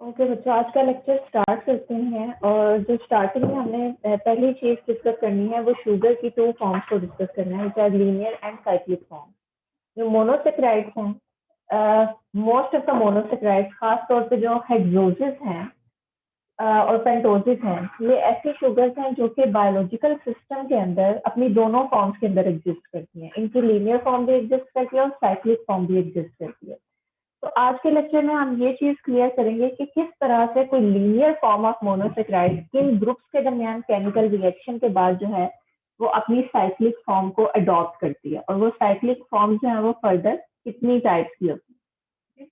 Okay बच्चों, आज का लेक्चर स्टार्ट करते हैं। और जो स्टार्टिंग में हमने पहली चीज डिस्कस करनी है वो शुगर की टू फॉर्म्स को डिस्कस करना है, चाहे लीनियर एंड साइक्लिक फॉर्म। जो मोनोसेक्राइड्स हैं, मोस्ट ऑफ द मोनोसेक्राइड्स, खास तौर पे जो हेक्सोसिस हैं और पेंटोसिस हैं, ये ऐसी शुगर्स हैं जो कि बायोलॉजिकल सिस्टम के अंदर अपनी दोनों फॉर्म्स के अंदर एग्जिस्ट करती हैं। इनकी लीनियर फॉर्म भी एग्जिस्ट करती है और साइक्लिक फॉर्म भी एग्जिस्ट करती है। तो आज के लेक्चर में हम ये चीज क्लियर करेंगे कि किस तरह से कोई लीनियर फॉर्म ऑफ मोनोसेक्राइड किन ग्रुप्स के दरमियान केमिकल रिएक्शन के बाद जो है वो अपनी साइक्लिक फॉर्म को अडॉप्ट करती है, और वो साइक्लिक फॉर्म जो है वो फर्दर कितनी टाइप्स की होती है।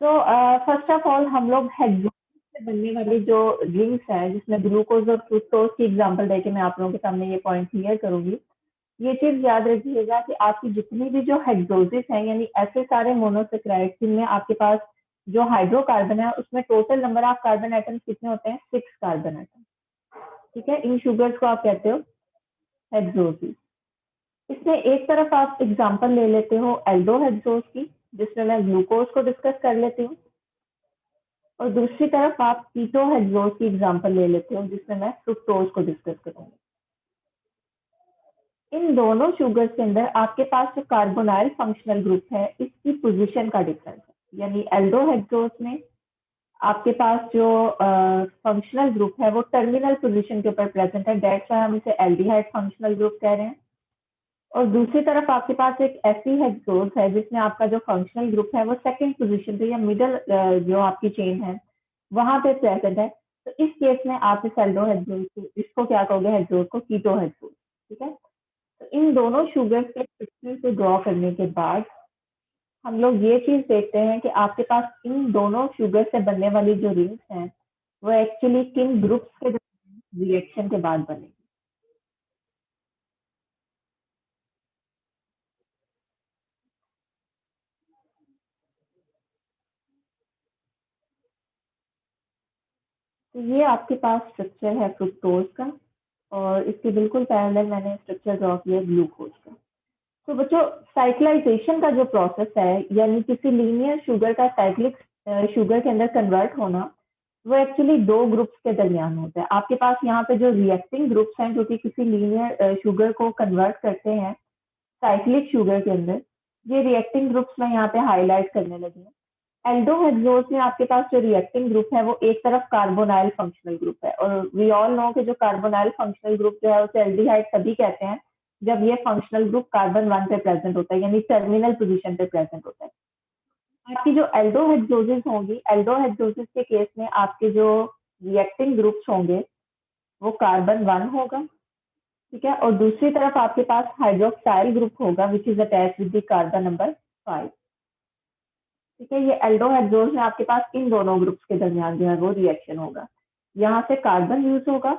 तो फर्स्ट ऑफ ऑल हम लोग हेक्सोन से बनने वाली जो रिंग्स है, जिसमें ग्लूकोज और फ्रुक्टोज की एग्जांपल देके मैं आप लोगों के सामने ये पॉइंट क्लियर करूंगी। ये चीज याद रखिएगा कि आपकी जितनी भी जो हेक्सोसिस है, यानी ऐसे सारे मोनोसेक्राइड जिनमें आपके पास जो हाइड्रोकार्बन है उसमें total number of carbon atoms कितने होते हैं, 6 कार्बन आइटम। ठीक है, इन शुगर्स को आप कहते हो हेक्सोसिस। इसमें एक तरफ आप एग्जांपल ले लेते हो एल्डोहेक्सोज की, जिसमें मैं ग्लूकोज को डिस्कस कर लेती हूँ, और दूसरी तरफ आप कीटोहेक्सोज की एग्जांपल ले लेते हो, जिसमें मैं फ्रुक्टोज को डिस्कस करूंगी। इन दोनों शुगर्स के अंदर आपके पास जो कार्बोनाइल फंक्शनल ग्रुप है, इसकी पोजीशन का डिफरेंस है। यानी एल्डोहेक्सोज में आपके पास जो फंक्शनल ग्रुप है वो टर्मिनल पोजीशन के ऊपर प्रेजेंट है, दैट्स व्हाई हम इसे एल्डिहाइड फंक्शनल ग्रुप कह रहे हैं। और दूसरी तरफ आपके पास एक ऐसी हेक्सोज है जिसमें आपका जो फंक्शनल ग्रुप है वो सेकंड पोजीशन पे या मिडल जो आपकी चेन है वहां पे प्रेजेंट है। तो इस केस में आप इस एल्डोहेक्सोज को, इसको क्या कहोगे, हेक्सोज को कीटोहेक्सोज। ठीक है, तो इन दोनों शुगर्स के पिक्चर को ड्रॉ करने के बाद हम लोग ये चीज देखते हैं कि आपके पास इन दोनों शुगर से बनने वाली जो रिंग्स हैं वो एक्चुअली किन ग्रुप्स के रिएक्शन के बाद बनेगी। तो ये आपके पास स्ट्रक्चर है फ्रुक्टोज का, और इसके बिल्कुल पैरेलल मैंने स्ट्रक्चर ड्रॉ किया ग्लूकोज का। तो बच्चों, साइक्लाइजेशन का जो प्रोसेस है, यानी किसी लीनियर शुगर का साइक्लिक शुगर के अंदर कन्वर्ट होना, वो एक्चुअली दो ग्रुप्स के दरमियान होता है। आपके पास यहाँ पे जो रिएक्टिंग ग्रुप्स हैं जो कि किसी लीनियर शुगर को कन्वर्ट करते हैं साइक्लिक शुगर के अंदर, ये रिएक्टिंग ग्रुप्स मैं यहाँ पे हाईलाइट करने लगी हूँ। एल्डोहेक्सोज में आपके पास जो रिएक्टिंग ग्रुप है वो एक तरफ कार्बोनाइल फंक्शनल ग्रुप है, और वी ऑल नो कि जो कार्बोनाइल फंक्शनल ग्रुप जो है उसे एल्डिहाइड तभी कहते हैं जब ये फंक्शनल ग्रुप कार्बन 1 पे प्रेजेंट होता है, यानी टर्मिनल पोजीशन पे प्रेजेंट होता है। आपकी जो एल्डोहेक्सोसिस होंगी, एल्डोहेक्सोसिस के केस में आपके जो रिएक्टिंग ग्रुप्स होंगे वो कार्बन 1 होगा। ठीक है, और दूसरी तरफ आपके पास हाइड्रोक्साइल ग्रुप होगा which is attach with the carbon number 5। ठीक है, ये एल्डोहेक्सोज में आपके पास इन दोनों ग्रुप्स के दरमियान जो है वो रिएक्शन होगा। यहाँ से कार्बन यूज होगा,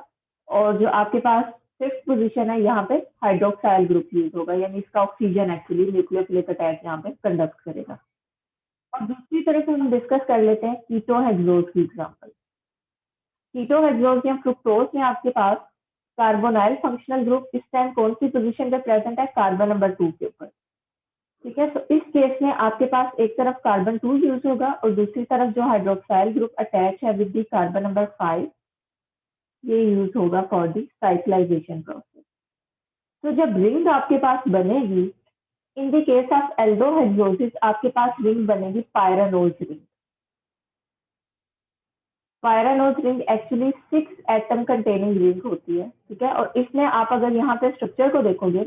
और जो आपके पास फिफ्थ पोजीशन है यहाँ पे हाइड्रोक्साइल ग्रुप यूज होगा, यानी इसका ऑक्सीजन एक्चुअली न्यूक्लियोफिलिक अटैच यहाँ पे कंडक्ट करेगा। और दूसरी तरफ हम डिस्कस कर लेते हैं कीटोहेक्सोज की एग्जांपल। कीटोहेक्सोज या फ्रुक्टोज में आपके पास कार्बोनाइल फंक्शनल ग्रुप इस टाइम कौन सी पोजीशन पे प्रेजेंट है, कार्बन नंबर 2 के ऊपर। ठीक है, तो इस केस में आपके पास एक तरफ कार्बन 2 यूज होगा, और दूसरी तरफ जो हाइड्रोक्साइल ग्रुप अटैच है विद द कार्बन नंबर 5, ये यूज होगा फॉर द साइक्लाइजेशन प्रोसेस। तो जब रिंग आपके पास बनेगी, इन द केस ऑफ एल्डोहेक्सोसिस आपके पास रिंग बनेगी pyranose ring. Pyranose ring actually 6 atom containing ring होती है। ठीक है, और इसमें आप अगर यहाँ पे स्ट्रक्चर को देखोगे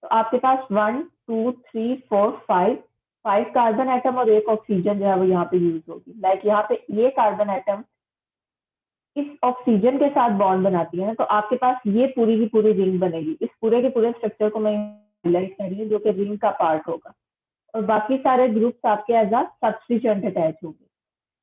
तो आपके पास 1 2 3 4 5 कार्बन आइटम और एक ऑक्सीजन जो है वो यहाँ पे यूज होगी। लाइक यहाँ पे ये कार्बन आइटम इस ऑक्सीजन के साथ बॉन्ड बनाती है ना, तो आपके पास ये पूरी की पूरी रिंग बनेगी। इस पूरे के पूरे स्ट्रक्चर को मैं हाईलाइट कर रही हूँ जो कि रिंग का पार्ट होगा, और बाकी सारे ग्रुप्स आपके एज अ सब्स्टिट्यूएंट अटैच होंगे।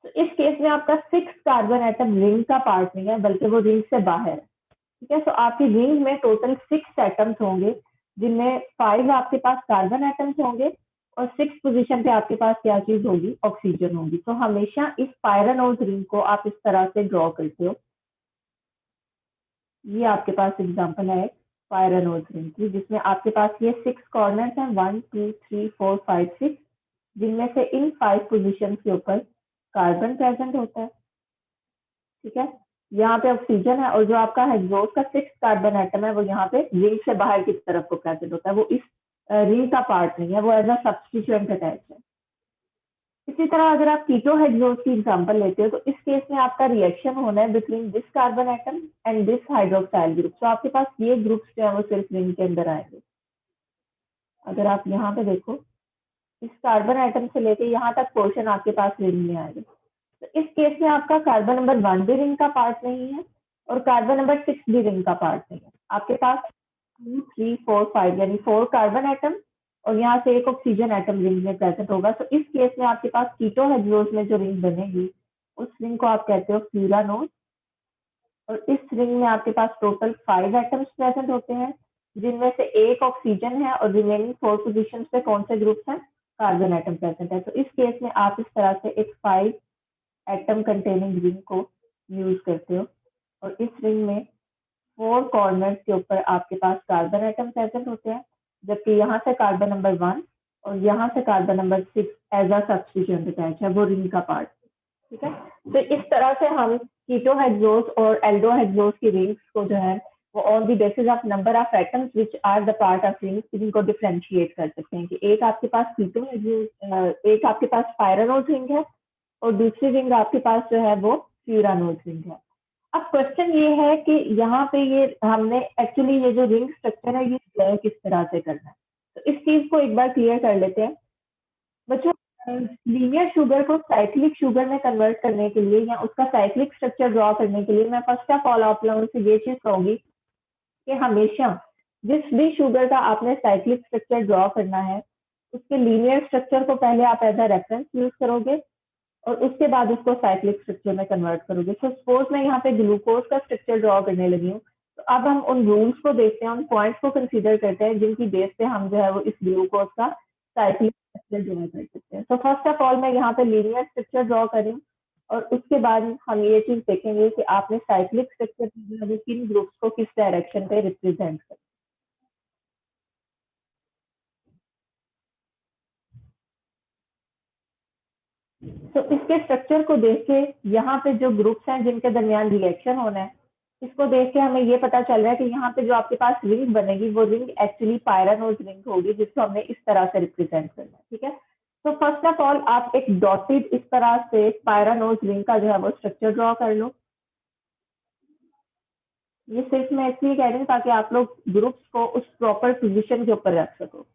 तो इस केस में आपका 6 कार्बन आइटम रिंग का पार्ट नहीं है, बल्कि वो रिंग से बाहर है। ठीक है, तो आपकी रिंग में टोटल 6 एटम्स होंगे, जिनमें 5 आपके पास कार्बन एटम्स होंगे, और 6 पोजीशन पे आपके पास क्या चीज होगी, ऑक्सीजन होगी। तो हमेशा इस पायरानोज रिंग को आप इस तरह से ड्रॉ करते हो। ये आपके पास एग्जांपल है पायरानोज रिंग की, जिसमें आपके पास ये 6 कॉर्नर्स हैं, 1 2 3 4 5 6, जिनमें से इन 5 पोजीशन के ऊपर कार्बन प्रेजेंट होता है। ठीक है, यहाँ पे ऑक्सीजन है और जो आपका हेक्सोस का 6 कार्बन एटम है वो यहाँ पे रिंग से बाहर की तरफ को प्रेजेंट होता है, वो इस रिंग का पार्ट नहीं है, वो एज अ सब्स्टिट्यूएंट अटैच है। इसी तरह अगर आप कीटो हेक्सोस की एग्जांपल लेते हो तो इस केस में आपका रिएक्शन होना है between this carbon atom and this hydroxyl group. तो आपके पास ये ग्रुप्स जो है वो सिर्फ रिंग के अंदर आएंगे। अगर आप यहाँ पे देखो, इस कार्बन एटम से लेके यहाँ तक पोर्शन आपके पास रिंग में आएगा। तो इस केस में आपका कार्बन नंबर 1 भी रिंग का पार्ट नहीं है और कार्बन नंबर 6 भी रिंग का पार्ट नहीं है। आपके पास 2, 3, 4, 5 यानी 4 कार्बन एटम और यहाँ से एक ऑक्सीजन एटम रिंग में प्रेजेंट होगा। तो इस केस में आपके पास कीटो हेक्सोस में जो रिंग बनेगी उस रिंग को आप कहते हो फ्यूरानोस। और इस रिंग में आपके पास टोटल 5 एटम्स प्रेजेंट होते हैं, जिनमें से एक ऑक्सीजन है और रिमेनिंग 4 पोजीशन पे कौन से ग्रुप्स हैं, कार्बन एटम प्रेजेंट है। तो इस केस में आप इस तरह से एक 5 एटम कंटेनिंग रिंग को यूज करते हो और इस रिंग में 4 कॉर्नर्स के ऊपर आपके पास कार्बन एटम प्रेजेंट होते हैं, जबकि यहाँ से कार्बन नंबर 1 और यहाँ से carbon number 6 as a substituent attach है, वो रिंग का पार्ट। ठीक है, तो इस तरह से हम कीटो हेक्सोस और एल्डो हेक्सोस की रिंग्स को जो है वो on the basis of number of atoms which are the part of rings इनको डिफरेंशिएट कर सकते हैं कि एक आपके पास कीटो हेक्सोस, एक आपके पास पायरानोज रिंग है और दूसरी रिंग आपके पास जो है वो फ्यूरानोज रिंग है। अब क्वेश्चन ये है कि यहाँ पे ये हमने एक्चुअली ये जो रिंग स्ट्रक्चर है ये तय किस तरह से करना है, तो इस चीज को एक बार क्लियर कर लेते हैं बच्चों। लीनियर शुगर को साइक्लिक शुगर में कन्वर्ट करने के लिए या उसका साइक्लिक स्ट्रक्चर ड्रॉ करने के लिए मैं फर्स्ट ऑफ ऑल आप लोगों से ये चीज कहूंगी कि हमेशा जिस भी शुगर का आपने साइक्लिक स्ट्रक्चर ड्रॉ करना है उसके लीनियर स्ट्रक्चर को पहले आप एज अ रेफरेंस यूज करोगे और उसके बाद उसको साइक्लिक स्ट्रक्चर में कन्वर्ट करोगे। तो सपोज मैं यहाँ पे ग्लूकोज का स्ट्रक्चर ड्रॉ करने लगी हूँ, तो अब हम उन रूल्स को देखते हैं, उन पॉइंट्स को कंसीडर करते हैं जिनकी बेस पे हम जो है वो इस ग्लूकोज का साइक्लिक स्ट्रक्चर ड्रॉ कर सकते हैं। तो फर्स्ट ऑफ ऑल मैं यहाँ पे लीनियर स्ट्रक्चर ड्रॉ करूँ और उसके बाद हम ये चीज देखेंगे कि आपने साइक्लिक स्ट्रक्चर किन ग्रुप्स को किस डायरेक्शन पे रिप्रेजेंट कर। तो इसके स्ट्रक्चर को देख के यहाँ पे जो ग्रुप्स हैं जिनके दरमियान रिएक्शन होना है, इसको देख के हमें ये पता चल रहा है कि यहाँ पे जो आपके पास रिंग बनेगी वो रिंग एक्चुअली पायरानोज रिंग होगी, जिसको हमने इस तरह से रिप्रेजेंट करना है। ठीक है, तो फर्स्ट ऑफ ऑल आप एक डॉटेड इस तरह से पायरानोज रिंग का जो है वो स्ट्रक्चर ड्रॉ कर लो। ये सिर्फ मैं इसलिए कह रही हूँ ताकि आप लोग ग्रुप्स को उस प्रॉपर पोजिशन के ऊपर रख सको।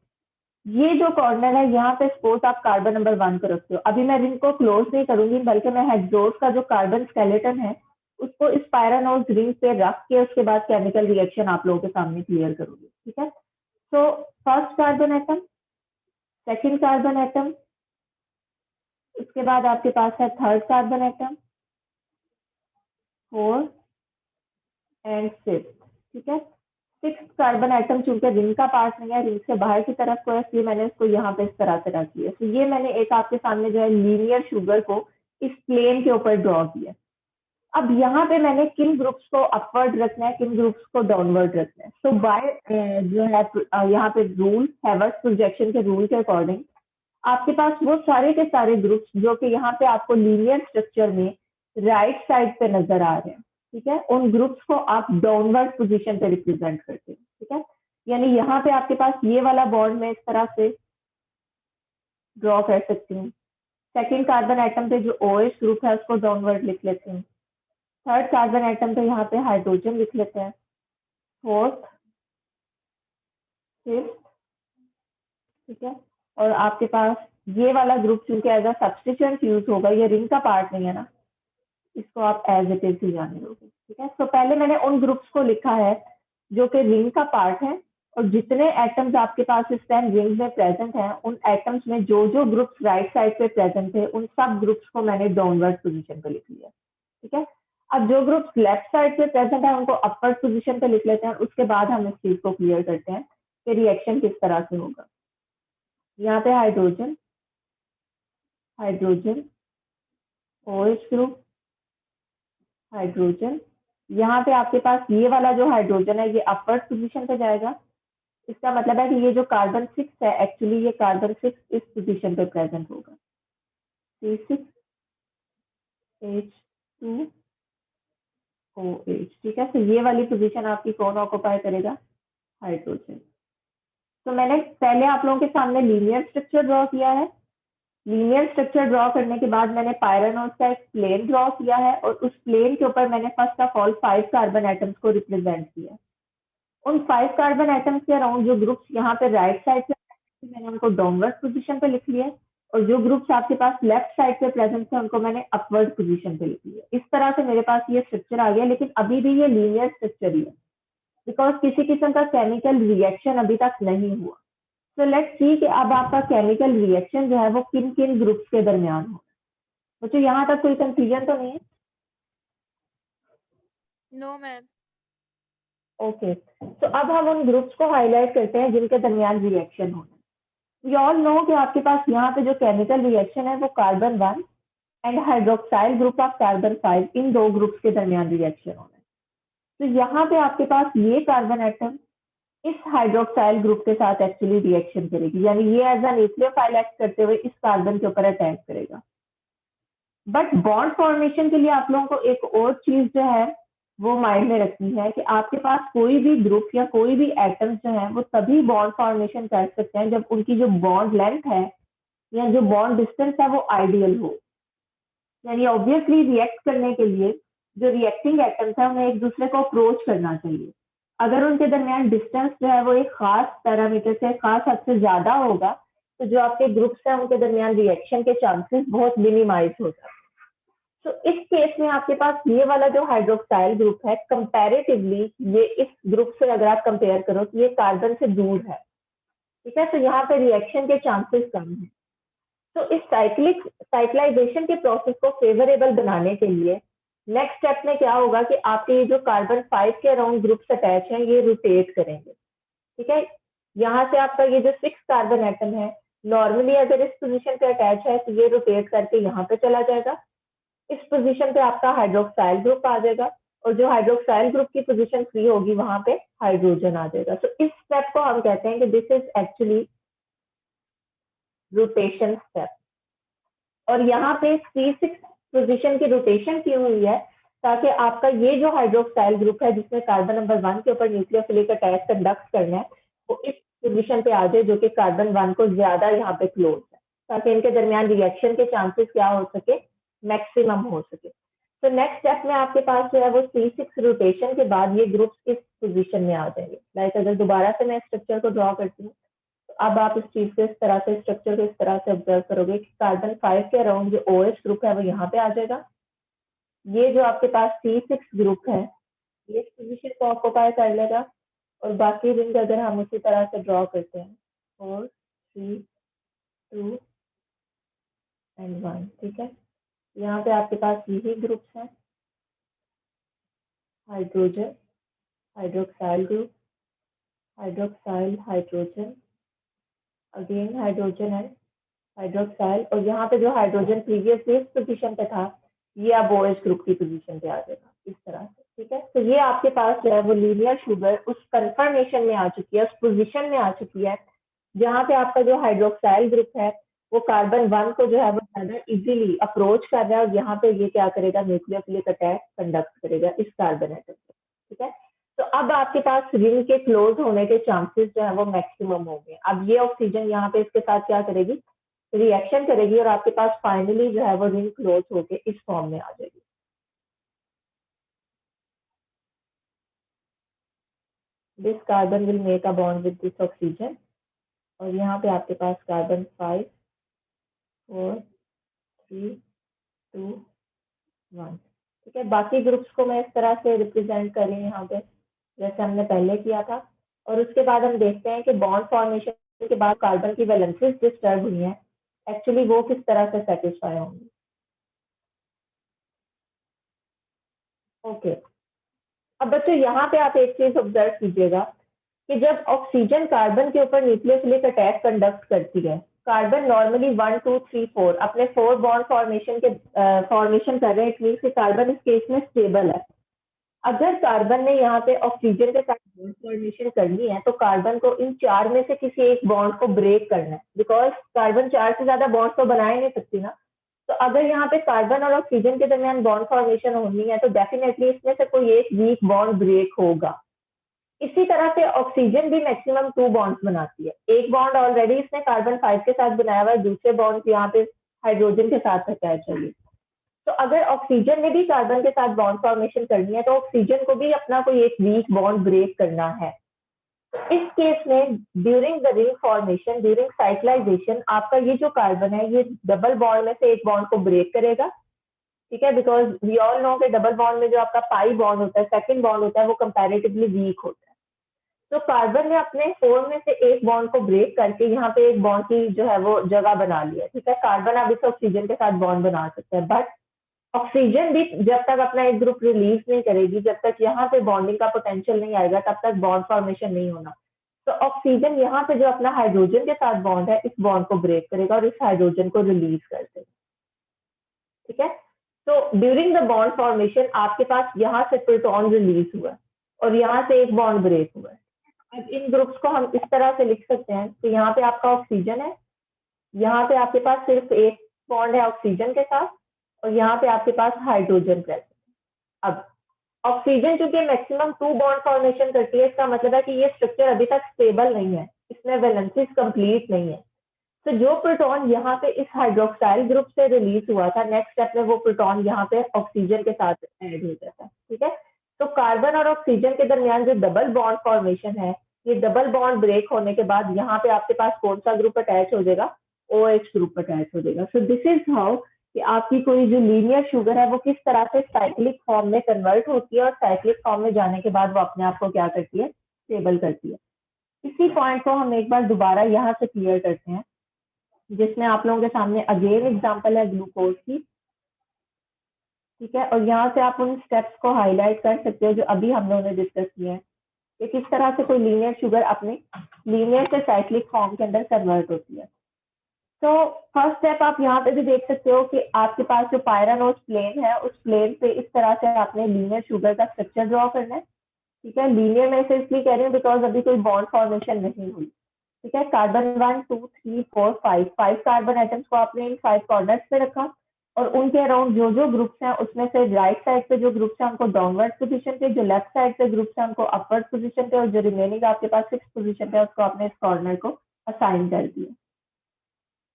ये जो कॉर्नर है यहाँ पे सपोज आप कार्बन नंबर 1 को रखते हो, अभी मैं रिंग को क्लोज नहीं करूंगी बल्कि मैं हेक्सोस का जो कार्बन स्केलेटन है उसको इस पायरानोज रिंग पे रख के उसके बाद केमिकल रिएक्शन आप लोगों के सामने क्लियर करूंगी। ठीक है, तो first carbon atom, second carbon atom, उसके बाद आपके पास है third carbon atom, fourth and fifth. ठीक है, सिक्स कार्बन एटम चूंकि रिंग का पार्ट नहीं है, रिंग से बाहर की तरफ को है, इसलिए मैंने इसको यहाँ पे इस तरह से रख दिया। तो ये मैंने एक आपके सामने जो है लीनियर शुगर को इस प्लेन के ऊपर ड्रॉ किया। अब यहाँ पे मैंने किन ग्रुप्स को अपवर्ड रखना है, किन ग्रुप्स को डाउनवर्ड रखना है। तो बाय जो है यहाँ पे रूल हैवर्थ प्रोजेक्शन के रूल के अकॉर्डिंग आपके पास वो सारे के सारे ग्रुप्स जो कि यहाँ पे आपको लीनियर स्ट्रक्चर में राइट साइड पे नजर आ रहे हैं, ठीक है, उन ग्रुप्स को आप डाउनवर्ड पोजीशन पे रिप्रेजेंट करते हैं। ठीक है, यानी यहाँ पे आपके पास ये वाला बॉन्ड में इस तरह से ड्रॉ कर सकती हूँ। सेकेंड कार्बन एटम पे जो OH ग्रुप है उसको डाउनवर्ड लिख लेते हैं। थर्ड कार्बन एटम पे यहाँ पे हाइड्रोजन लिख लेते हैं। फोर्थ, फिफ्थ, ठीक है, और आपके पास ये वाला ग्रुप चूंकि एज अ सब्स्टिट्यूएंट यूज होगा, ये रिंग का पार्ट नहीं है ना, इसको आप एज इट इज ही जाने दोगे। ठीक है, तो पहले मैंने उन ग्रुप्स को लिखा है जो कि रिंग का पार्ट है और जितने एटम्स आपके पास इस टाइम रिंग में प्रेजेंट हैं उन एटम्स में जो जो ग्रुप्स राइट साइड पे प्रेजेंट थे उन सब ग्रुप्स को मैंने डाउनवर्ड पोजीशन पे लिख लिया। ठीक है, अब जो ग्रुप्स लेफ्ट साइड पे प्रेजेंट है उनको अपर पोजीशन पे लिख लेते हैं, उसके बाद हम इस चीज को क्लियर करते हैं कि रिएक्शन किस तरह से होगा। यहाँ पे hydrogen, hydrogen, OH group, hydrogen, यहाँ पे आपके पास ये वाला जो हाइड्रोजन है ये अपवर्ड पोजीशन पे जाएगा। इसका मतलब है कि ये जो कार्बन 6 है एक्चुअली ये कार्बन 6 इस पोजीशन पे प्रेजेंट होगा, C6H2 OH, ठीक है। तो ये वाली पोजीशन आपकी कौन ऑक्युपाई करेगा? हाइड्रोजन। तो मैंने पहले आप लोगों के सामने लीनियर स्ट्रक्चर ड्रॉ किया है। लीनियर स्ट्रक्चर ड्रॉ करने के बाद मैंने पायरानोज का एक प्लेन ड्रॉ किया है और उस प्लेन के ऊपर मैंने first of all 5 carbon atoms को रिप्रेजेंट किया। उन 5 कार्बन एटम्स के अराउंड जो ग्रुप्स यहाँ पे राइट साइड पे मैंने उनको डाउनवर्ड पोजीशन पे लिख लिया है और जो ग्रुप्स आपके पास लेफ्ट साइड पे प्रेजेंट थे उनको मैंने अपवर्ड पोजीशन पे लिख लिया। इस तरह से मेरे पास ये स्ट्रक्चर आ गया, लेकिन अभी भी ये लीनियर स्ट्रक्चर ही है बिकॉज किसी किस्म का केमिकल रिएक्शन अभी तक नहीं हुआ। तो लेट्स सी कि अब आपका केमिकल रिएक्शन जो है वो किन किन ग्रुप्स के दरमियान हो। तो यहाँ तक कोई कंफ्यूजन तो नहीं है? No ma'am. ओके, तो अब हम उन ग्रुप्स को हाईलाइट करते हैं जिनके दरमियान रिएक्शन होना। वी ऑल नो कि आपके पास यहाँ पे जो केमिकल रिएक्शन है वो carbon 1 and hydroxyl group of carbon 5, इन दो ग्रुप्स के दरमियान रिएक्शन होना है। तो यहाँ पे आपके पास ये कार्बन एटम इस हाइड्रोक्साइल ग्रुप के साथ एक्चुअली रिएक्शन करेगी, यानी ये एज अ न्यूक्लियोफाइल एक्ट करते हुए इस कार्बन के ऊपर अटैक करेगा। बट बॉन्ड फॉर्मेशन के लिए आप लोगों को एक और चीज जो है वो माइंड में रखनी है कि आपके पास कोई भी ग्रुप या कोई भी एटम जो है वो तभी बॉन्ड फॉर्मेशन कर सकते हैं जब उनकी जो बॉन्ड लेंथ है या जो बॉन्ड डिस्टेंस है वो आइडियल हो। यानी ऑब्वियसली रिएक्ट करने के लिए जो रिएक्टिंग एटम्स है उन्हें एक दूसरे को अप्रोच करना चाहिए। अगर उनके दरमियान डिस्टेंस जो है वो एक खास पैरामीटर से खास हद से ज्यादा होगा तो जो आपके ग्रुप्स हैं उनके दरमियान रिएक्शन के चांसेस बहुत मिनिमाइज हो जाते हैं। तो इस केस में आपके पास ये वाला जो हाइड्रोक्साइल ग्रुप है कंपैरेटिवली ये इस ग्रुप से अगर आप कंपेयर करो तो ये कार्बन से दूर है, ठीक है। तो यहाँ पे रिएक्शन के चांसेस कम है। तो इस साइक्लाइजेशन के प्रोसेस को फेवरेबल बनाने के लिए नेक्स्ट स्टेप में क्या होगा कि आपके ये जो कार्बन 5 के अराउंड ग्रुप्स अटैच हैं ये रोटेट करेंगे, ठीक है। यहाँ से आपका ये जो 6 कार्बन एटम है नॉर्मली अगर इस पोजीशन पे अटैच है तो ये रोटेट करके यहाँ पे चला जाएगा। इस पोजीशन पे आपका हाइड्रोक्साइल ग्रुप आ जाएगा और जो हाइड्रोक्साइल ग्रुप की पोजीशन फ्री होगी वहां पे हाइड्रोजन आ जाएगा। तो इस स्टेप को हम कहते हैं कि this is actually rotation step. और यहाँ पे 3-6 पोजीशन की रोटेशन क्यों हुई है? ताकि आपका ये जो हाइड्रोक्साइल ग्रुप है जिसमें कार्बन नंबर 1 के ऊपर न्यूक्लियोफिलिक अटैक कंडक्ट करना है वो इस पोजीशन पे आ जाए जो कि कार्बन 1 को ज्यादा यहाँ पे क्लोज है, ताकि इनके दरमियान रिएक्शन के चांसेस क्या हो सके, मैक्सिमम हो सके। तो नेक्स्ट स्टेप में आपके पास जो है वो 3-6 रोटेशन के बाद ये ग्रुप्स इस पोजीशन में आ जाएंगे। लाइक अगर दोबारा से मैं स्ट्रक्चर को ड्रॉ करती हूँ तो अब आप इस चीज को इस तरह से स्ट्रक्चर को इस तरह से ऑब्जर्व करोगे कि कार्बन 5 के अराउंड जो OH ग्रुप है वो यहाँ पे आ जाएगा। ये जो आपके पास C6 ग्रुप है ये इस पोजीशन को ऑक्युपाई कर लेगा और बाकी रिंग अगर हम उसी तरह से ड्रॉ करते हैं 4, 3, 2 एंड 1, ठीक है। यहाँ पे आपके पास यही ग्रुप्स हैं, hydrogen, hydroxyl group, hydroxyl, hydrogen, again hydrogen and hydroxyl, और यहाँ पे जो हाइड्रोजन प्रीवियसली इस पोजीशन पे था ये अब OH ग्रुप की पोजीशन पे आ जाएगा इस तरह से, ठीक है। तो ये आपके पास जो है वो लीनियर शुगर उस कन्फर्मेशन में आ चुकी है, उस पोजीशन में आ चुकी है जहाँ पे आपका जो हाइड्रोक्साइल ग्रुप है वो कार्बन 1 को जो है वो ज्यादा इजीली अप्रोच कर रहा है और यहाँ पे ये क्या करेगा, न्यूक्लियोफिलिक अटैक कंडक्ट करेगा इस कार्बन एटम पे, ठीक है। तो अब आपके पास रिंग के क्लोज होने के चांसेस जो है वो मैक्सिमम हो गए। अब ये ऑक्सीजन यहाँ पे इसके साथ क्या करेगी, रिएक्शन करेगी और आपके पास फाइनली जो है वो रिंग क्लोज होके इस फॉर्म में आ जाएगी। This carbon will make a bond with this oxygen और यहाँ पे आपके पास कार्बन 5, 4, 3, 2, 1, ठीक है। बाकी ग्रुप्स को मैं इस तरह से रिप्रेजेंट कर रही हूँ यहाँ पे जैसे हमने पहले किया था। और उसके बाद हम देखते हैं कि बॉन्ड फॉर्मेशन के बाद कार्बन की वैलेंसीज डिस्टर्ब हुई हैं, एक्चुअली वो किस तरह से सेटिस्फाई होंगी। ओके, अब बच्चों यहाँ पे आप एक चीज ऑब्जर्व कीजिएगा कि जब ऑक्सीजन कार्बन के ऊपर न्यूक्लियोफिलिक अटैक कंडक्ट करती है, कार्बन नॉर्मली 1, 2, 3, 4 अपने 4 बॉन्ड फॉर्मेशन के फॉर्मेशन कर रहे हैं, इट मीन कि कार्बन इस केस में स्टेबल है। अगर कार्बन ने यहाँ पे ऑक्सीजन के साथ बॉन्ड फॉर्मेशन करनी है तो कार्बन को इन 4 में से किसी एक बॉन्ड को ब्रेक करना है, बिकॉज कार्बन 4 से ज्यादा बॉन्ड तो बना ही नहीं सकती ना। तो अगर यहाँ पे कार्बन और ऑक्सीजन के दरमियान बॉन्ड फॉर्मेशन होनी है तो डेफिनेटली इसमें से कोई एक वीक बॉन्ड ब्रेक होगा। इसी तरह से ऑक्सीजन भी मैक्सिमम 2 बॉन्ड्स बनाती है। एक बॉन्ड ऑलरेडी इसने कार्बन 5 के साथ बनाया हुआ है, दूसरे बॉन्ड यहाँ पे हाइड्रोजन के साथ अटैच होगी। तो अगर ऑक्सीजन ने भी कार्बन के साथ बॉन्ड फॉर्मेशन करनी है तो ऑक्सीजन को भी अपना कोई एक वीक बॉन्ड ब्रेक करना है। तो इस केस में during the ring formation, during cyclisation, आपका ये जो कार्बन है ये डबल बॉन्ड में से एक बॉन्ड को ब्रेक करेगा, ठीक है, बिकॉज वी ऑल नो कि डबल बॉन्ड में जो आपका पाई बॉन्ड होता है, सेकंड बॉन्ड होता है, वो कंपैरेटिवली वीक होता है। तो कार्बन ने अपने 4 में से एक बॉन्ड को ब्रेक करके यहाँ पे एक बॉन्ड की जो है वो जगह बना लिया, ठीक है। कार्बन अब इस ऑक्सीजन के साथ बॉन्ड बना सकता है, बट ऑक्सीजन भी जब तक अपना एक ग्रुप रिलीज नहीं करेगी, जब तक यहाँ पे बॉन्डिंग का पोटेंशियल नहीं आएगा, तब तक बॉन्ड फॉर्मेशन नहीं होना। तो ऑक्सीजन यहाँ पे जो अपना हाइड्रोजन के साथ बॉन्ड है, इस बॉन्ड को ब्रेक करेगा और इस हाइड्रोजन को रिलीज कर देगा, ठीक है। तो ड्यूरिंग द बॉन्ड फॉर्मेशन आपके पास यहाँ से प्रोटॉन रिलीज हुआ है और यहाँ से एक बॉन्ड ब्रेक हुआ है। अब इन ग्रुप्स को हम इस तरह से लिख सकते हैं कि यहाँ पे आपका ऑक्सीजन है, यहाँ पे आपके पास सिर्फ एक बॉन्ड है ऑक्सीजन के साथ और यहाँ पे आपके पास हाइड्रोजन प्रेजेंट है। अब ऑक्सीजन चूंकि मैक्सिमम 2 बॉन्ड फॉर्मेशन करती है, इसका मतलब है कि ये स्ट्रक्चर अभी तक स्टेबल नहीं है, इसमें वैलेंसीज कंप्लीट नहीं है। तो जो प्रोटॉन यहाँ पे इस हाइड्रोक्साइल ग्रुप से रिलीज हुआ था, नेक्स्ट स्टेप में वो प्रोटॉन यहाँ पे ऑक्सीजन के साथ ऐड हो जाता है, ठीक है। तो कार्बन और ऑक्सीजन के दरमियान जो डबल बॉन्ड फॉर्मेशन है, ये डबल बॉन्ड ब्रेक होने के बाद यहाँ पे आपके पास कौन सा ग्रुप अटैच हो जाएगा, OH ग्रुप अटैच हो जाएगा। सो दिस इज हाउ कि आपकी कोई जो लीनियर शुगर है वो किस तरह से साइक्लिक फॉर्म में कन्वर्ट होती है और साइक्लिक फॉर्म में जाने के बाद वो अपने आप को क्या करती है, स्टेबल करती है। इसी पॉइंट को हम एक बार दोबारा यहाँ से क्लियर करते हैं, जिसमें आप लोगों के सामने अगेन एग्जांपल है ग्लूकोज की, ठीक है। और यहाँ से आप उन स्टेप्स को हाईलाइट कर सकते हो जो अभी हम लोगों ने डिस्कस किए हैं कि किस तरह से कोई लीनियर शुगर अपने लीनियर से साइक्लिक फॉर्म के अंदर कन्वर्ट होती है। तो फर्स्ट स्टेप आप यहाँ पे भी देख सकते हो कि आपके पास जो पायरानोज प्लेन है, उस प्लेन पे इस तरह से आपने लीनियर शुगर का स्ट्रक्चर ड्रॉ करना है, ठीक है। लीनियर में से इसलिए कह रही हूँ बिकॉज अभी कोई बॉन्ड फॉर्मेशन नहीं हुई, ठीक है। कार्बन 1 2 3 4 5 5 कार्बन एटम्स को आपने इन 5 कॉर्नर्स पे रखा और उनके अराउंड जो जो ग्रुप्स हैं उसमें से राइट साइड पे जो ग्रुप्स हैं उनको डाउनवर्ड पोजीशन पे, जो लेफ्ट साइड पे ग्रुप्स हैं उनको अपवर्ड पोजीशन पे और जो रिमेनिंग आपके पास 6 पोजीशन पे उसको आपने इस कॉर्नर को असाइन कर दिया।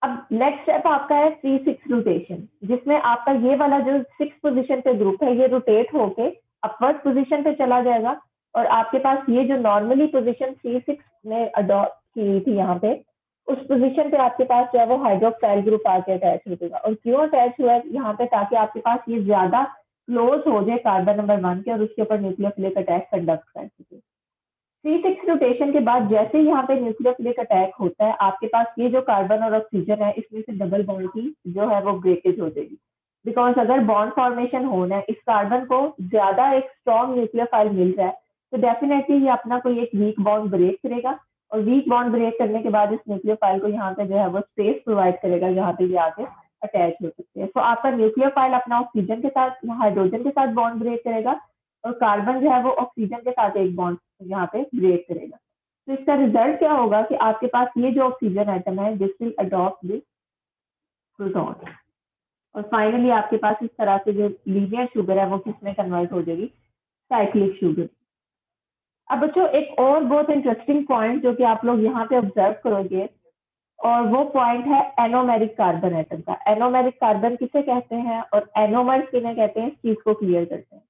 अब नेक्स्ट स्टेप आपका है 3-6 रोटेशन, जिसमें आपका ये वाला जो 6 पोजीशन पे ग्रुप है ये रोटेट होके अपवर्ड पोजीशन पे चला जाएगा और आपके पास ये जो नॉर्मली पोजीशन C6 ने अडॉप्ट की थी यहाँ पे, उस पोजीशन पे आपके पास जो है वो हाइड्रोक्साइल ग्रुप आके अटैच हो जाएगा। और क्यों अटैच हुआ है यहाँ पे, ताकि आपके पास ये ज्यादा क्लोज हो जाए कार्बन नंबर 1 के और उसके ऊपर न्यूक्लियोफिलिक अटैक कंडक्ट कर सके। C6 रोटेशन के बाद जैसे ही यहाँ पे न्यूक्लियोफिलिक अटैक होता है, आपके पास ये जो कार्बन और ऑक्सीजन है इसमें से डबल बॉन्ड की जो है वो ब्रेकेज हो जाएगी। बिकॉज अगर बॉन्ड फॉर्मेशन होना है, इस कार्बन को ज्यादा एक स्ट्रॉन्ग न्यूक्लियोफाइल मिल रहा है, तो डेफिनेटली ये अपना कोई एक वीक बॉन्ड ब्रेक करेगा और वीक बॉन्ड ब्रेक करने के बाद इस न्यूक्लियोफाइल को यहाँ पे जो है वो स्पेस प्रोवाइड करेगा जहाँ पे ये आके अटैच हो सकते हैं। तो आपका न्यूक्लियोफाइल अपना ऑक्सीजन के साथ, हाइड्रोजन के साथ बॉन्ड ब्रेक करेगा और कार्बन जो है वो ऑक्सीजन के साथ एक बॉन्ड यहाँ पे ब्रेक करेगा। तो इसका रिजल्ट क्या होगा कि आपके पास ये जो ऑक्सीजन एटम है this will adopt this proton और फाइनली आपके पास इस तरह से जो लीनियर शुगर है वो किसमें कन्वर्ट हो जाएगी, साइक्लिक शुगर। अब बच्चों एक और बहुत इंटरेस्टिंग पॉइंट जो कि आप लोग यहाँ पे ऑब्जर्व करोगे और वो पॉइंट है एनोमेरिक कार्बन एटम का। एनोमेरिक कार्बन किसे कहते हैं और एनोमर्स किन्हें कहते हैं, इस चीज को क्लियर करते हैं।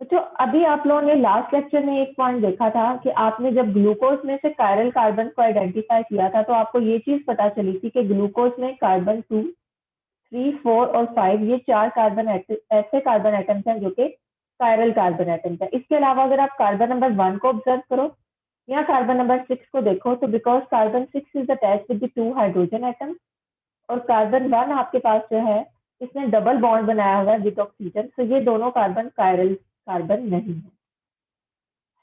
तो अभी आप लोगों ने लास्ट लेक्चर में एक पॉइंट देखा था कि आपने जब ग्लूकोज में से कायरल कार्बन को आइडेंटिफाई किया था तो आपको ये चीज पता चली थी कि ग्लूकोज में कार्बन 2 3 4 और 5 ये 4 कार्बन ऐसे कार्बन एटम्स हैं जो कि कायरल कार्बन एटम्स है। इसके अलावा अगर आप कार्बन नंबर 1 को ऑब्जर्व करो या कार्बन नंबर 6 को देखो तो because carbon 6 is attach with the 2 hydrogen atoms और कार्बन 1 आपके पास जो है इसने डबल बॉन्ड बनाया हुआ है विद ऑक्सीजन, तो ये दोनों कार्बन कायरल कार्बन नहीं है।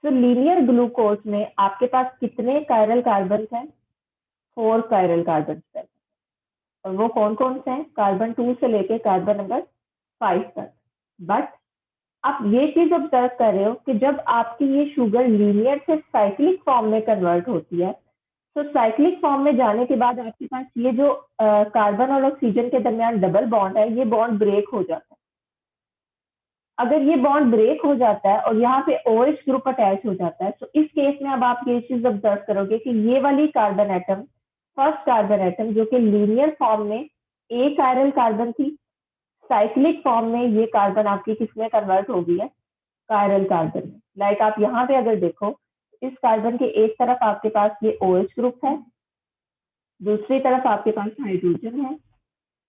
तो लीनियर ग्लूकोज में आपके पास कितने कायरल कार्बन हैं, 4 कायरल कार्बन है और वो कौन कौन से हैं, कार्बन 2 से लेके कार्बन नंबर 5 तक। बट आप ये चीज ऑब्जर्व कर रहे हो कि जब आपकी ये शुगर लीनियर से साइक्लिक फॉर्म में कन्वर्ट होती है तो साइक्लिक फॉर्म में जाने के बाद आपके पास ये जो कार्बन और ऑक्सीजन के दरमियान डबल बॉन्ड है, ये बॉन्ड ब्रेक हो जाता है। अगर ये बॉन्ड ब्रेक हो जाता है और यहाँ पे OH ग्रुप अटैच हो जाता है, तो इस केस में अब आप ये चीज ऑब्जर्व करोगे कि ये वाली carbon atom, first carbon atom जो कि लीनियर फॉर्म में एक कायरल कार्बन थी, साइक्लिक फॉर्म में ये कार्बन आपकी किसमें कन्वर्ट हो गई है, कायरल कार्बन में। लाइक आप यहाँ पे अगर देखो, इस कार्बन के एक तरफ आपके पास ये OH ग्रुप है, दूसरी तरफ आपके पास हाइड्रोजन है,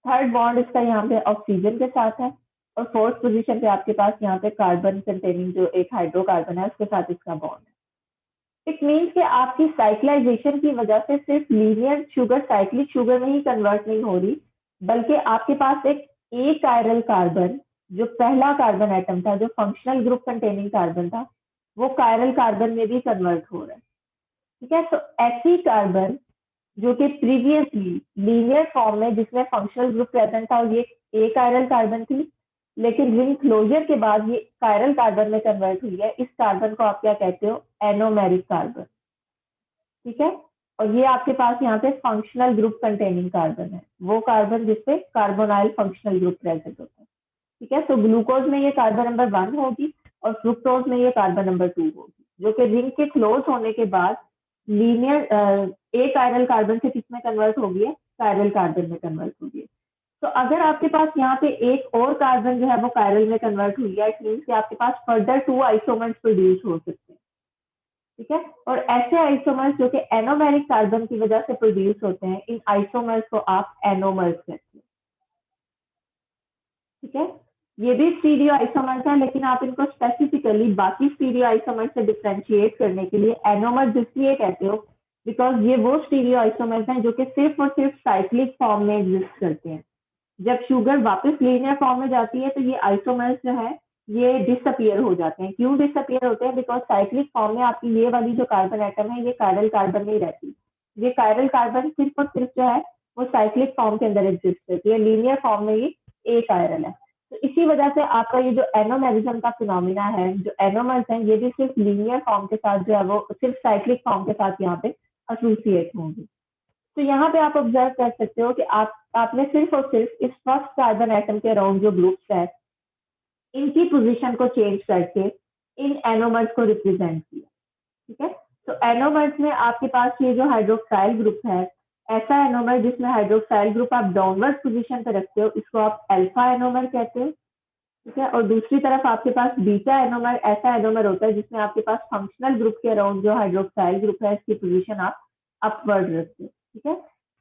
थर्ड बॉन्ड इसका यहाँ पे ऑक्सीजन के साथ है, और फोर्थ पोजीशन पे आपके पास यहाँ पे कार्बन कंटेनिंग जो एक हाइड्रोकार्बन है उसके साथ इसका बॉन्ड है। इट मीन्स कि आपकी साइक्लाइजेशन की वजह से सिर्फ लीनियर शुगर साइक्लिक शुगर में ही कन्वर्ट नहीं हो रही, बल्कि आपके पास एक कायरल कार्बन जो पहला कार्बन एटम था, जो फंक्शनल ग्रुप कंटेनिंग कार्बन था, वो कायरल कार्बन में भी कन्वर्ट हो रहा है। ठीक है, तो ऐसी कार्बन जो कि प्रीवियसली लीनियर फॉर्म में जिसमें फंक्शनल ग्रुप प्रेजेंट था और ये एक कायरल कार्बन थी, लेकिन रिंग क्लोजर के बाद ये कायरल कार्बन में कन्वर्ट हुई है, इस कार्बन को आप क्या कहते हो, एनोमेरिक कार्बन। ठीक है, और ये आपके पास यहाँ पे फंक्शनल ग्रुप कंटेनिंग कार्बन है, वो कार्बन जिसपे कार्बोनाइल फंक्शनल ग्रुप प्रेजेंट होता है। ठीक है, तो ग्लूकोज में ये कार्बन नंबर 1 होगी और फ्रुक्टोज में ये कार्बन नंबर 2 होगी, जो कि रिंग के क्लोज होने के बाद लीनियर एक कायरल कार्बन से किसमें कन्वर्ट हो गई है, कायरल कार्बन में कन्वर्ट हो गई है। तो अगर आपके पास यहाँ पे एक और कार्बन जो है वो कायरल में कन्वर्ट हुई है, इट मीन्स कि आपके पास फर्दर 2 आइसोमर्स प्रोड्यूस हो सकते हैं। ठीक है, और ऐसे आइसोमर्स जो कि एनोमेरिक कार्बन की वजह से प्रोड्यूस होते हैं, इन आइसोमर्स को आप एनोमर्स कहते हैं। ठीक है, ये भी स्टीरियो आइसोमर्स है, लेकिन आप इनको स्पेसिफिकली बाकी स्टीरियो आइसोमर्स से डिफरेंशिएट करने के लिए एनोमर्स इसलिए कहते हो बिकॉज ये वो स्टीरियो आइसोमर्स हैं जो कि सिर्फ और सिर्फ साइक्लिक फॉर्म में एग्जिस्ट करते हैं। जब शुगर वापस लीनियर फॉर्म में जाती है तो ये आइसोमर्स जो है ये डिसअपियर हो जाते हैं। क्यों डिसअपियर होते हैं? बिकॉज साइक्लिक फॉर्म में आपकी ये वाली जो कार्बन एटम है ये कायरल कार्बन नहीं रहती, ये कायरल कार्बन सिर्फ और सिर्फ जो है वो साइक्लिक फॉर्म के अंदर एग्जिस्ट करती है, लीनियर फॉर्म में ये एक कायरल है। तो इसी वजह से आपका ये जो एनोमेरिज्म का फिनोमिना है, जो एनोमर्स हैं, ये भी सिर्फ लीनियर फॉर्म के साथ जो है वो सिर्फ साइक्लिक फॉर्म के साथ यहाँ पे एसोसिएट होंगे। तो यहाँ पे आप ऑब्जर्व कर सकते हो कि आपने सिर्फ और सिर्फ इस फर्स्ट कार्बन एटम के अराउंड जो ग्रुप्स है इनकी पोजीशन को चेंज करके इन एनोमर्स को रिप्रेजेंट किया। ठीक है, तो एनोमर्स में आपके पास ये जो हाइड्रोक्साइल ग्रुप है, ऐसा एनोमर जिसमें हाइड्रोक्साइल ग्रुप आप डाउनवर्ड पोजीशन पे रखते हो, इसको आप अल्फा एनोमर कहते हो। ठीक है, और दूसरी तरफ आपके पास बीटा एनोमर ऐसा एनोमर होता है जिसमें आपके पास फंक्शनल ग्रुप के अराउंड जो हाइड्रोक्साइल ग्रुप है इसकी पोजीशन आप अपवर्ड रखते हो। ठीक है,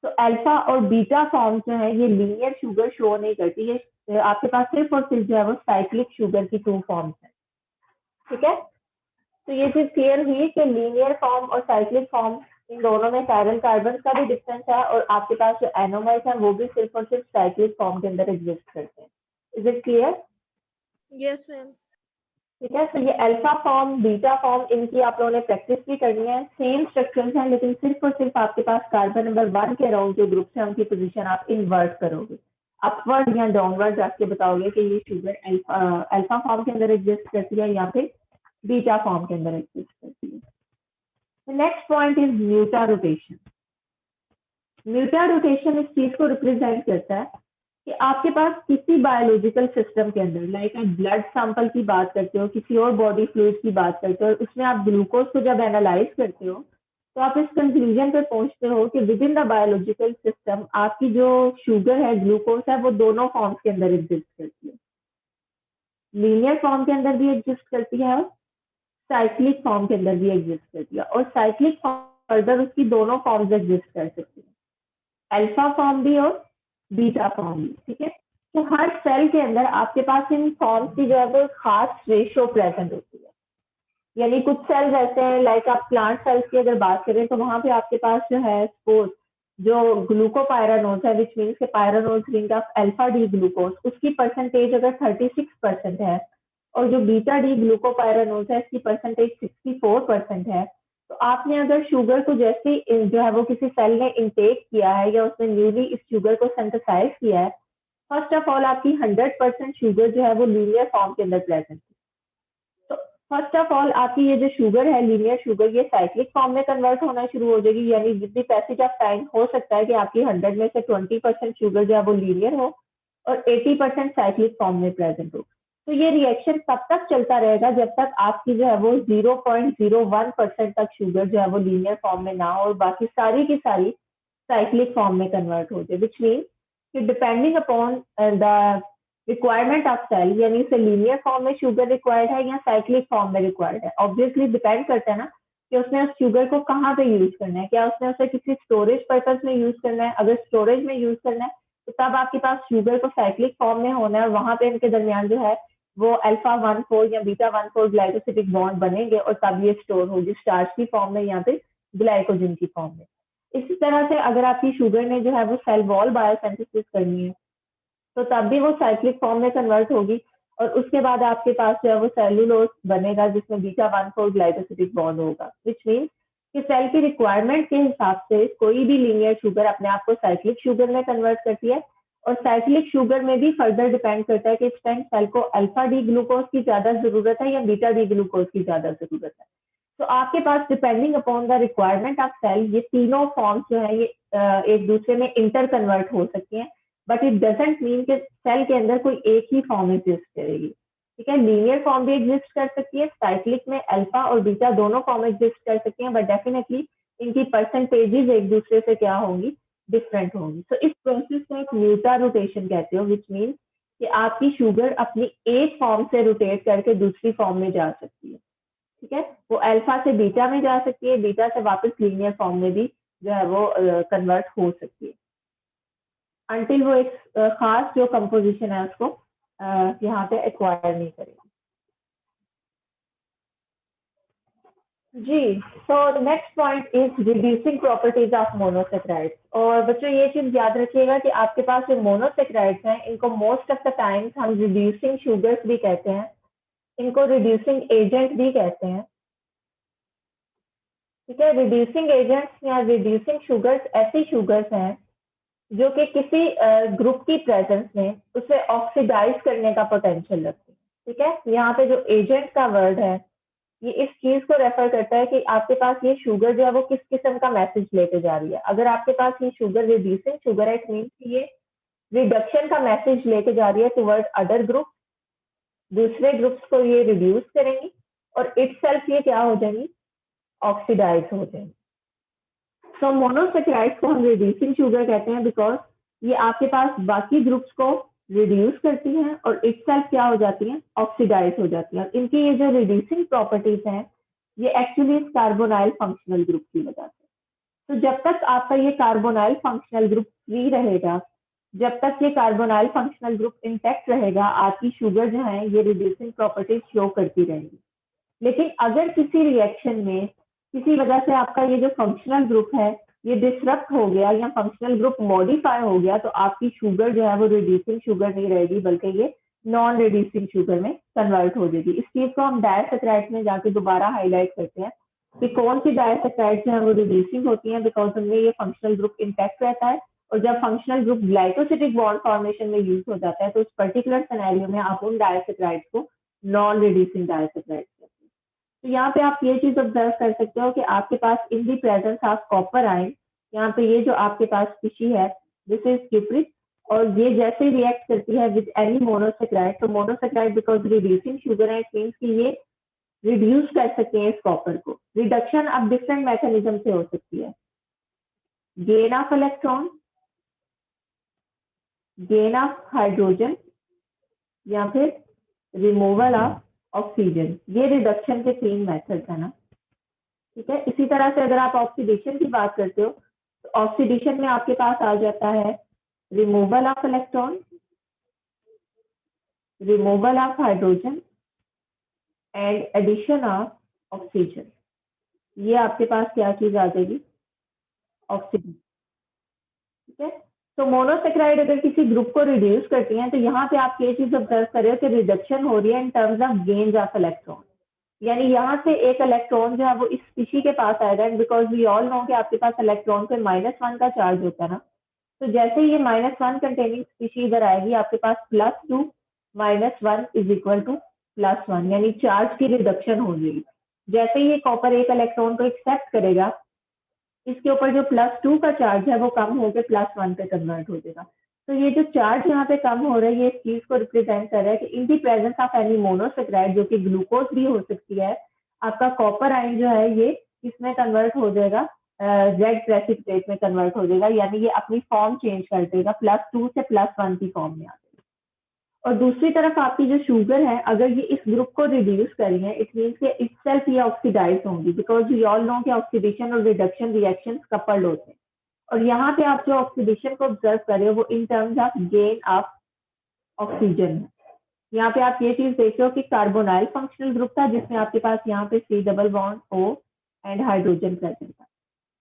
तो अल्फा और बीटा फॉर्म जो है ये लीनियर शुगर शो नहीं करती, ये आपके पास सिर्फ और सिर्फ जो है वो साइक्लिक शुगर की 2 फॉर्म्स है। ठीक है, तो ये चीज क्लियर हुई कि लीनियर फॉर्म और साइक्लिक फॉर्म इन दोनों में कायरल कार्बन का भी डिफरेंस है, और आपके पास जो एनोमर्स है वो भी सिर्फ और सिर्फ साइक्लिक फॉर्म के अंदर एग्जिस्ट करते हैं। Is it clear? Yes ma'am. ठीक है, तो ये अल्फा फॉर्म बीटा फॉर्म इनकी आप लोगों ने प्रैक्टिस भी करनी है। सेम स्ट्रक्चर्स हैं, लेकिन सिर्फ और सिर्फ आपके पास कार्बन नंबर 1 के अराउंड जो ग्रुप्स हैं उनकी पोजीशन आप इन्वर्ट करोगे, अपवर्ड या डाउनवर्ड जाके बताओगे कि ये शुगर अल्फा फॉर्म के अंदर एग्जिस्ट करती है या फिर बीटा फॉर्म के अंदर एग्जिस्ट करती है। Next point is mutarotation. Mutarotation इस चीज को रिप्रेजेंट करता है कि आपके पास किसी बायोलॉजिकल सिस्टम के अंदर, लाइक आप ब्लड सैंपल की बात करते हो, किसी और बॉडी फ्लूइड की बात करते हो, और उसमें आप ग्लूकोज को जब एनालाइज करते हो तो आप इस कंक्लूजन पे पहुंचते हो कि with in the biological system आपकी जो शुगर है, ग्लूकोज है, वो दोनों फॉर्म्स के अंदर एग्जिस्ट करती है। लीनियर फॉर्म के अंदर भी एग्जिस्ट करती है और साइक्लिक फॉर्म के अंदर भी एग्जिस्ट करती है, और साइक्लिक फॉर्म फर्दर उसकी दोनों फॉर्म्स एग्जिस्ट कर सकती है, अल्फा फॉर्म भी और बीटा फॉर्म भी। ठीक है, तो हर सेल के अंदर आपके पास इन फॉर्म्स की जो है वो खास रेशो प्रेजेंट होती है। यानी कुछ सेल्स ऐसे हैं, लाइक आप प्लांट सेल्स की अगर बात करें तो वहां पे आपके पास जो है सपोज जो ग्लूकोपायरानोज है, विच मीन्स के pyranose ring of alpha D glucose, उसकी परसेंटेज अगर 36% है, और जो बीटा डी ग्लूकोपायरानोज है इसकी परसेंटेज 64% है, तो आपने अगर शुगर को जैसे ही जो है वो किसी सेल ने इंटेक किया है या उसने न्यूली इस शुगर को सिंथेसाइज किया है, फर्स्ट ऑफ ऑल आपकी 100% शुगर जो है वो लीनियर फॉर्म के अंदर प्रेजेंट है। तो फर्स्ट ऑफ ऑल आपकी ये जो शुगर है, लीनियर शुगर, ये साइक्लिक फॉर्म में कन्वर्ट होना शुरू हो जाएगी, यानी with the passage of time हो सकता है कि आपकी 100 में से 20% शुगर जो है वो लीनियर हो और 80% साइक्लिक फॉर्म में प्रेजेंट हो। तो ये रिएक्शन तब तक चलता रहेगा जब तक आपकी जो है वो 0.01% तक शुगर जो है वो लीनियर फॉर्म में ना हो और बाकी सारी की सारी साइक्लिक फॉर्म में कन्वर्ट हो जाए, विच मीन कि depending upon the requirement of cell, यानी इसे लीनियर फॉर्म में शुगर रिक्वायर्ड है या साइक्लिक फॉर्म में रिक्वायर्ड है, ऑब्वियसली डिपेंड करता है ना कि उसने उस शुगर को कहाँ पे यूज करना है। क्या उसने उसे किसी स्टोरेज पर्पज में यूज करना है? अगर स्टोरेज में यूज करना है तो तब आपके पास शुगर को साइक्लिक फॉर्म में होना है और वहां पे इनके दरमियान जो है वो अल्फा 1,4 या बीटा 1,4 ग्लाइकोसिटिक बॉन्ड बनेंगे और तब ये स्टोर होगी स्टार्च की फॉर्म में या फिर ग्लाइकोजन की फॉर्म में। इसी तरह से अगर आपकी शुगर ने जो है वो सेल वॉल बायोसिंथेसिस करनी है तो तब भी वो साइक्लिक फॉर्म में कन्वर्ट होगी और उसके बाद आपके पास जो है वो सेलुलोज बनेगा जिसमें बीटा 1,4 ग्लाइकोसिटिक बॉन्ड होगा, विच मीन कि सेल की रिक्वायरमेंट के हिसाब से कोई भी लीनियर शुगर अपने आप को साइक्लिक शुगर में कन्वर्ट करती है और साइक्लिक शुगर में भी फर्दर डिपेंड करता है कि इस टाइम सेल को अल्फा डी ग्लूकोज की ज्यादा जरूरत है या बीटा डी ग्लूकोज की ज्यादा जरूरत है। तो आपके पास depending upon the requirement of cell ये तीनों फॉर्म्स जो है ये एक दूसरे में इंटर कन्वर्ट हो सकती हैं, बट इट डजेंट मीन कि सेल के अंदर कोई एक ही फॉर्म एग्जिस्ट करेगी। ठीक है, लीनियर फॉर्म भी एग्जिस्ट कर सकती है, साइक्लिक में अल्फा और बीटा दोनों फॉर्म एग्जिस्ट कर सकती हैं, बट डेफिनेटली इनकी परसेंटेजेस एक दूसरे से क्या होंगी, डिफरेंट होंगी। तो इस प्रोसेस को एक म्यूटा रोटेशन कहते हो, विच मीन कि आपकी शुगर अपनी एक फॉर्म से रोटेट करके दूसरी फॉर्म में जा सकती है। ठीक है, वो अल्फा से बीटा में जा सकती है, बीटा से वापस लीनियर फॉर्म में भी जो है वो कन्वर्ट हो सकती है अनटिल वो एक खास जो कंपोजिशन है उसको यहाँ पे एक्वायर नहीं करेगी। जी, so next point is reducing properties of monosaccharides. और बच्चों ये चीज याद रखिएगा कि आपके पास जो मोनोसेक्राइड्स हैं इनको मोस्ट ऑफ द टाइम्स हम रिड्यूसिंग शुगर्स भी कहते हैं, इनको रिड्यूसिंग एजेंट भी कहते हैं। ठीक है, रिड्यूसिंग एजेंट्स या रिड्यूसिंग शुगर्स ऐसी शुगर्स हैं जो कि किसी ग्रुप की प्रेजेंस में उसे ऑक्सीडाइज करने का पोटेंशियल रखती है। ठीक है, यहाँ पे जो एजेंट का वर्ड है ये इस चीज को रेफर करता है कि आपके पास ये शुगर जो है वो किस किस्म का मैसेज लेके जा रही है। अगर आपके पास ये शुगर रिड्यूसिंग शुगर है, इट मीन कि ये रिडक्शन का मैसेज लेके जा रही है टुवर्ड अदर ग्रुप, दूसरे ग्रुप्स को ये रिड्यूस करेंगी और इटसेल्फ ये क्या हो जाएंगी, ऑक्सीडाइज हो जाएंगी। तो मोनोसेक्राइड्स को हम रिड्यूसिंग शुगर कहते हैं बिकॉज ये आपके पास बाकी ग्रुप्स को रिड्यूस करती हैं और इटसेल्फ क्या हो जाती हैं, ऑक्सीडाइज हो जाती हैं। और इनकी ये जो रिड्यूसिंग प्रॉपर्टीज हैं ये एक्चुअली इस कार्बोनाइल फंक्शनल ग्रुप की वजह से। तो जब तक आपका ये कार्बोनाइल फंक्शनल ग्रुप फ्री रहेगा, जब तक ये कार्बोनाइल फंक्शनल ग्रुप इंटैक्ट रहेगा, आपकी शुगर जो है ये रिड्यूसिंग प्रॉपर्टीज शो करती रहेंगी। लेकिन अगर किसी रिएक्शन में किसी वजह से आपका ये जो फंक्शनल ग्रुप है ये डिसरप्ट हो गया या फंक्शनल ग्रुप मॉडिफाई हो गया तो आपकी शुगर जो है वो रिड्यूसिंग शुगर नहीं रहेगी बल्कि ये नॉन रिड्यूसिंग शुगर में कन्वर्ट हो जाएगी। इस चीज को हम डायसेक्राइड्स में जाके दोबारा हाईलाइट करते हैं कि कौन सी डायसेक्राइड्स जो है वो रिड्यूसिंग होती हैं बिकॉज उनमें ये फंक्शनल ग्रुप इंटैक्ट रहता है और जब functional group glycosidic bond formation में यूज हो जाता है तो उस पर्टिकुलर सिनेरियो में आप उन डायसेक्राइड्स को नॉन रिड्यूसिंग डायसेक्राइड्स कहते हैं। तो यहाँ पे आप ये चीज ऑब्जर्व कर सकते हो कि आपके पास in the presence of copper ion, यहाँ पे ये जो आपके पास स्पीशी है दिस इज क्यूप्रिक और ये जैसे रिएक्ट करती है विद एनी मोनोसेक्राइड, तो मोनोसेक्राइड बिकॉज रिड्यूसिंग शुगर है, इट मीन्स कि ये रिड्यूस कर सकते हैं इस कॉपर को। रिडक्शन अब डिफरेंट मैकेनिज्म से हो सकती है, gain of electron, gain of hydrogen या फिर रिमूवल ऑफ ऑक्सीजन। ये रिडक्शन के 3 मेथड्स है ना। ठीक है, इसी तरह से अगर आप ऑक्सीडेशन की बात करते हो तो ऑक्सीडेशन में आपके पास आ जाता है removal of electron, removal of hydrogen and addition of oxygen. ये आपके पास क्या चीज आ जाएगी, ऑक्सीजन। ठीक है, तो मोनोसेक्राइड अगर किसी ग्रुप को रिड्यूस करती हैं तो यहाँ पे आप ये चीज ऑब्जर्व कर रहे हो कि रिडक्शन हो रही है in terms of gains of electron, यानी यहाँ से एक इलेक्ट्रॉन जो है वो इस स्पीशी के पास आएगा and because we all know कि आपके पास इलेक्ट्रॉन पे -1 का चार्ज होता है ना, तो जैसे ही ये -1 कंटेनिंग स्पीशी इधर आएगी आपके पास +2 -1 इज इक्वल टू +1, यानी चार्ज की रिडक्शन हो जाएगी। जैसे ही ये कॉपर एक इलेक्ट्रॉन को एक्सेप्ट करेगा, इसके ऊपर जो +2 का चार्ज है वो कम होकर +1 पे कन्वर्ट हो जाएगा। तो ये जो चार्ज यहाँ पे कम हो रहा है, ये इस चीज को रिप्रेजेंट कर रहा है कि in the presence of any monosaccharide, जो कि ग्लूकोज भी हो सकती है, आपका कॉपर आयन जो है ये इसमें कन्वर्ट हो जाएगा, रेड प्रेसिपिटेट में कन्वर्ट हो जाएगा, यानी ये अपनी फॉर्म चेंज कर देगा, +2 से +1 की फॉर्म में आ जाएगा। और दूसरी तरफ आपकी जो शुगर है, अगर ये इस ग्रुप को रिड्यूस करी है, इट मीन्स कि इटसेल्फ ये ऑक्सीडाइज होंगी, बिकॉज वी ऑल नो कि ऑक्सीडेशन और रिडक्शन रिएक्शंस कपल्ड होते हैं। और यहाँ पे आप जो ऑक्सीडेशन को ऑब्जर्व कर रहे हो वो in terms of gain of oxygen है। यहाँ पे आप ये चीज देख रहे हो कि कार्बोनाइल फंक्शनल ग्रुप था, जिसमें आपके पास यहाँ पे C double bond O and hydrogen present था,